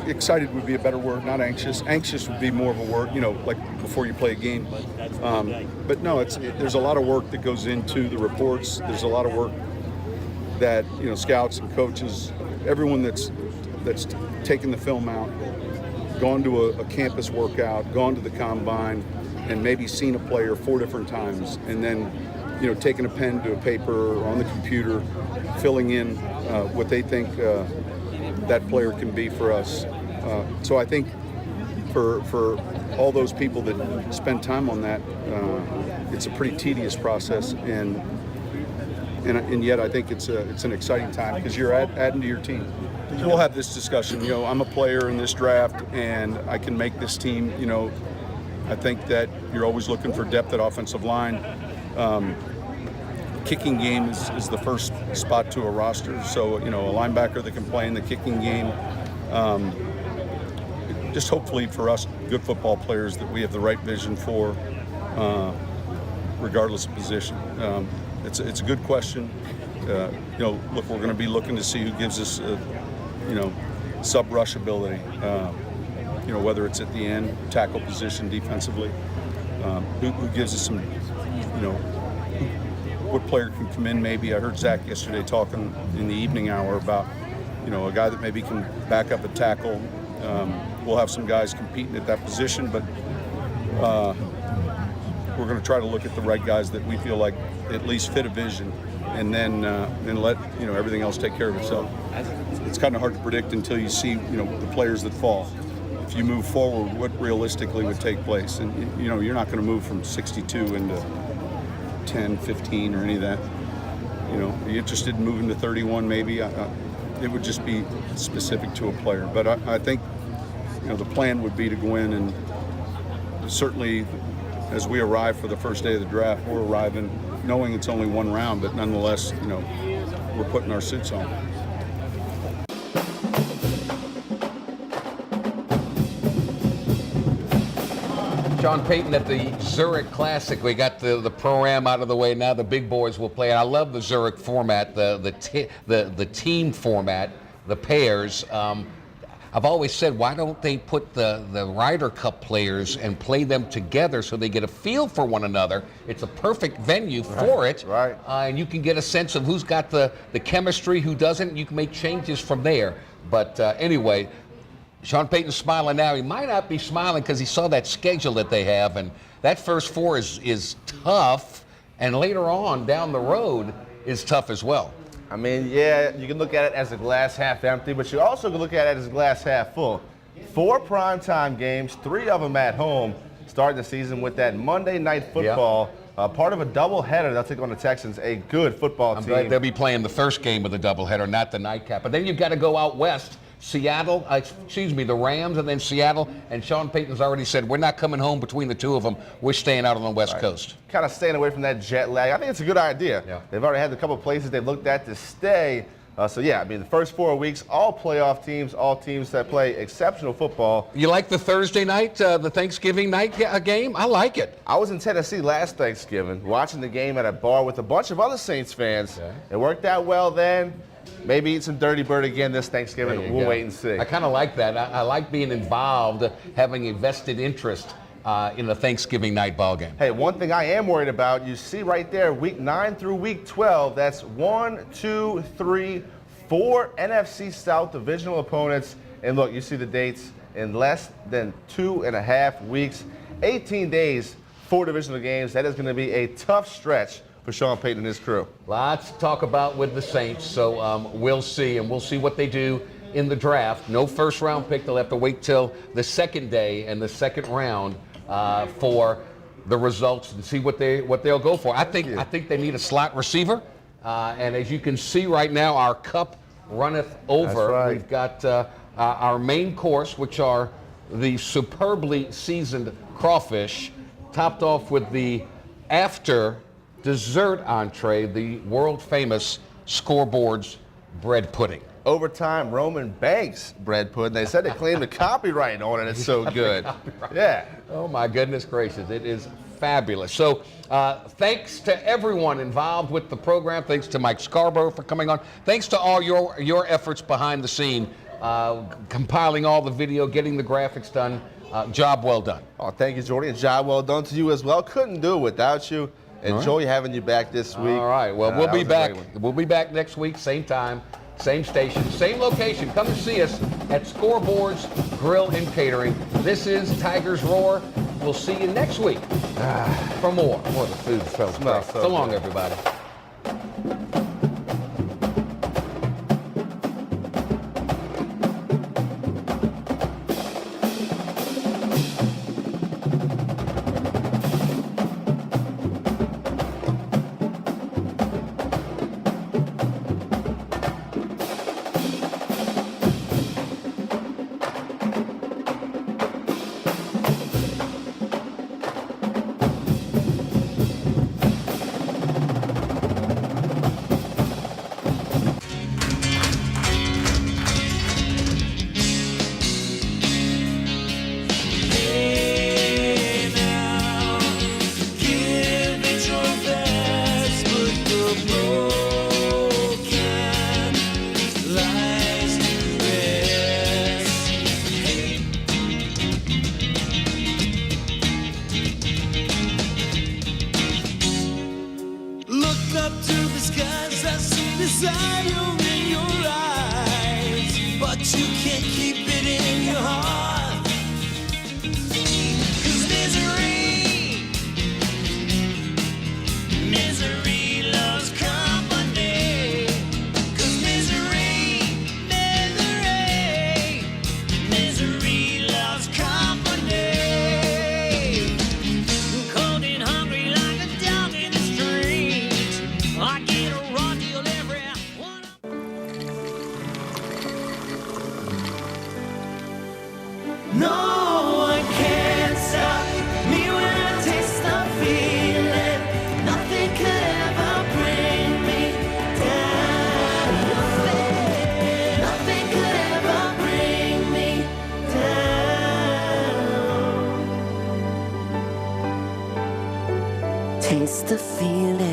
Excited would be a better word, not anxious. Anxious would be more of a word, like before you play a game. But no, there's a lot of work that goes into the reports. There's a lot of work that scouts and coaches, everyone that's taken the film out, gone to a campus workout, gone to the combine, and maybe seen a player 4 different times, and then taking a pen to a paper or on the computer, filling in what they think that player can be for us. So I think for all those people that spend time on that, it's a pretty tedious process, and yet I think it's an exciting time because you're adding to your team. We'll have this discussion. I'm a player in this draft, and I can make this team. I think that you're always looking for depth at offensive line. Kicking game is the first spot to a roster. So, a linebacker that can play in the kicking game. Just hopefully for us, good football players that we have the right vision for, regardless of position. It's a good question. Look, we're going to be looking to see who gives us, sub-rush ability. you know, whether it's at the end, tackle position defensively, who gives us some, you know, what player can come in maybe. I heard Zach yesterday talking in the evening hour about, you know, a guy that maybe can back up a tackle. We'll have some guys competing at that position, but we're going to try to look at the right guys that we feel like at least fit a vision, and then let, you know, everything else take care of itself. It's kind of hard to predict until you see, you know, the players that fall. If you move forward, what realistically would take place, and you know, you're not going to move from 62 into 10, 15 or any of that. You know, are you interested in moving to 31 maybe? It would just be specific to a player. But I think, you know, the plan would be to go in, and certainly as we arrive for the first day of the draft, we're arriving knowing it's only one round, but nonetheless, you know, we're putting our suits on. Sean Payton at the Zurich Classic. We got the pro-am out of the way. Now the big boys will play. And I love the Zurich format, the team format, the pairs. I've always said, why don't they put the Ryder Cup players and play them together so they get a feel for one another? It's a perfect venue for it. Right. And you can get a sense of who's got the chemistry, who doesn't. You can make changes from there. But anyway, Sean Payton's smiling now. He might not be smiling because he saw that schedule that they have, and that first four is tough, and later on down the road is tough as well. I mean, yeah, you can look at it as a glass half empty, but you also can look at it as a glass half full. 4 primetime games, 3 of them at home, starting the season with that Monday Night Football. Part of a doubleheader. They'll take on the Texans, a good football team. Glad they'll be playing the first game of the doubleheader, not the nightcap. But then you've got to go out west. Seattle, the Rams, and then Seattle. And Sean Payton's already said, we're not coming home between the two of them. We're staying out on the West Coast. Kind of staying away from that jet lag. I think it's a good idea. Yeah. They've already had a couple of places they've looked at to stay. So, yeah, I mean, the first 4 weeks, all playoff teams, all teams that play exceptional football. You like the Thursday night, the Thanksgiving night game? I like it. I was in Tennessee last Thanksgiving watching the game at a bar with a bunch of other Saints fans. Okay. It worked out well then. Maybe eat some Dirty Bird again this Thanksgiving. We'll wait and see. I kind of like that. I like being involved, having a vested interest in the Thanksgiving night ball game. Hey, one thing I am worried about, you see right there, week 9 through week 12, that's 1, 2, 3, 4 NFC South divisional opponents. And look, you see the dates in less than 2.5 weeks, 18 days, 4 divisional games. That is going to be a tough stretch for Sean Payton and his crew. Lots to talk about with the Saints, so we'll see, and we'll see what they do in the draft. No first-round pick. They'll have to wait till the second day and the second round for the results and see what they'll go for. I think they need a slot receiver, and as you can see right now, our cup runneth over. That's right. We've got our main course, which are the superbly seasoned crawfish, topped off with the after dessert entree, the world-famous Scoreboards bread pudding. Overtime Roman Banks bread pudding. They said they claimed the copyright on it. It's so good. Yeah. Oh, my goodness gracious. It is fabulous. So thanks to everyone involved with the program. Thanks to Mike Scarborough for coming on. Thanks to all your efforts behind the scene, compiling all the video, getting the graphics done. Job well done. Oh, thank you, Jordy. And job well done to you as well. Couldn't do it without you. Enjoy having you back this week. All right. Well, we'll be back. We'll be back next week, same time, same station, same location. Come and see us at Scoreboards Grill and Catering. This is Tigers Roar. We'll see you next week for more. More of the food smells great. So long, everybody. Yes, I see desire in your eyes, but you can't keep it in your heart. 'Cause misery loves company. 'Cause misery loves company. Cold and hungry like a dog in the street. I get a raw deal every one. No one can stop me when I taste the feeling. Nothing could ever bring me down. Nothing could ever bring me down. Taste the feeling.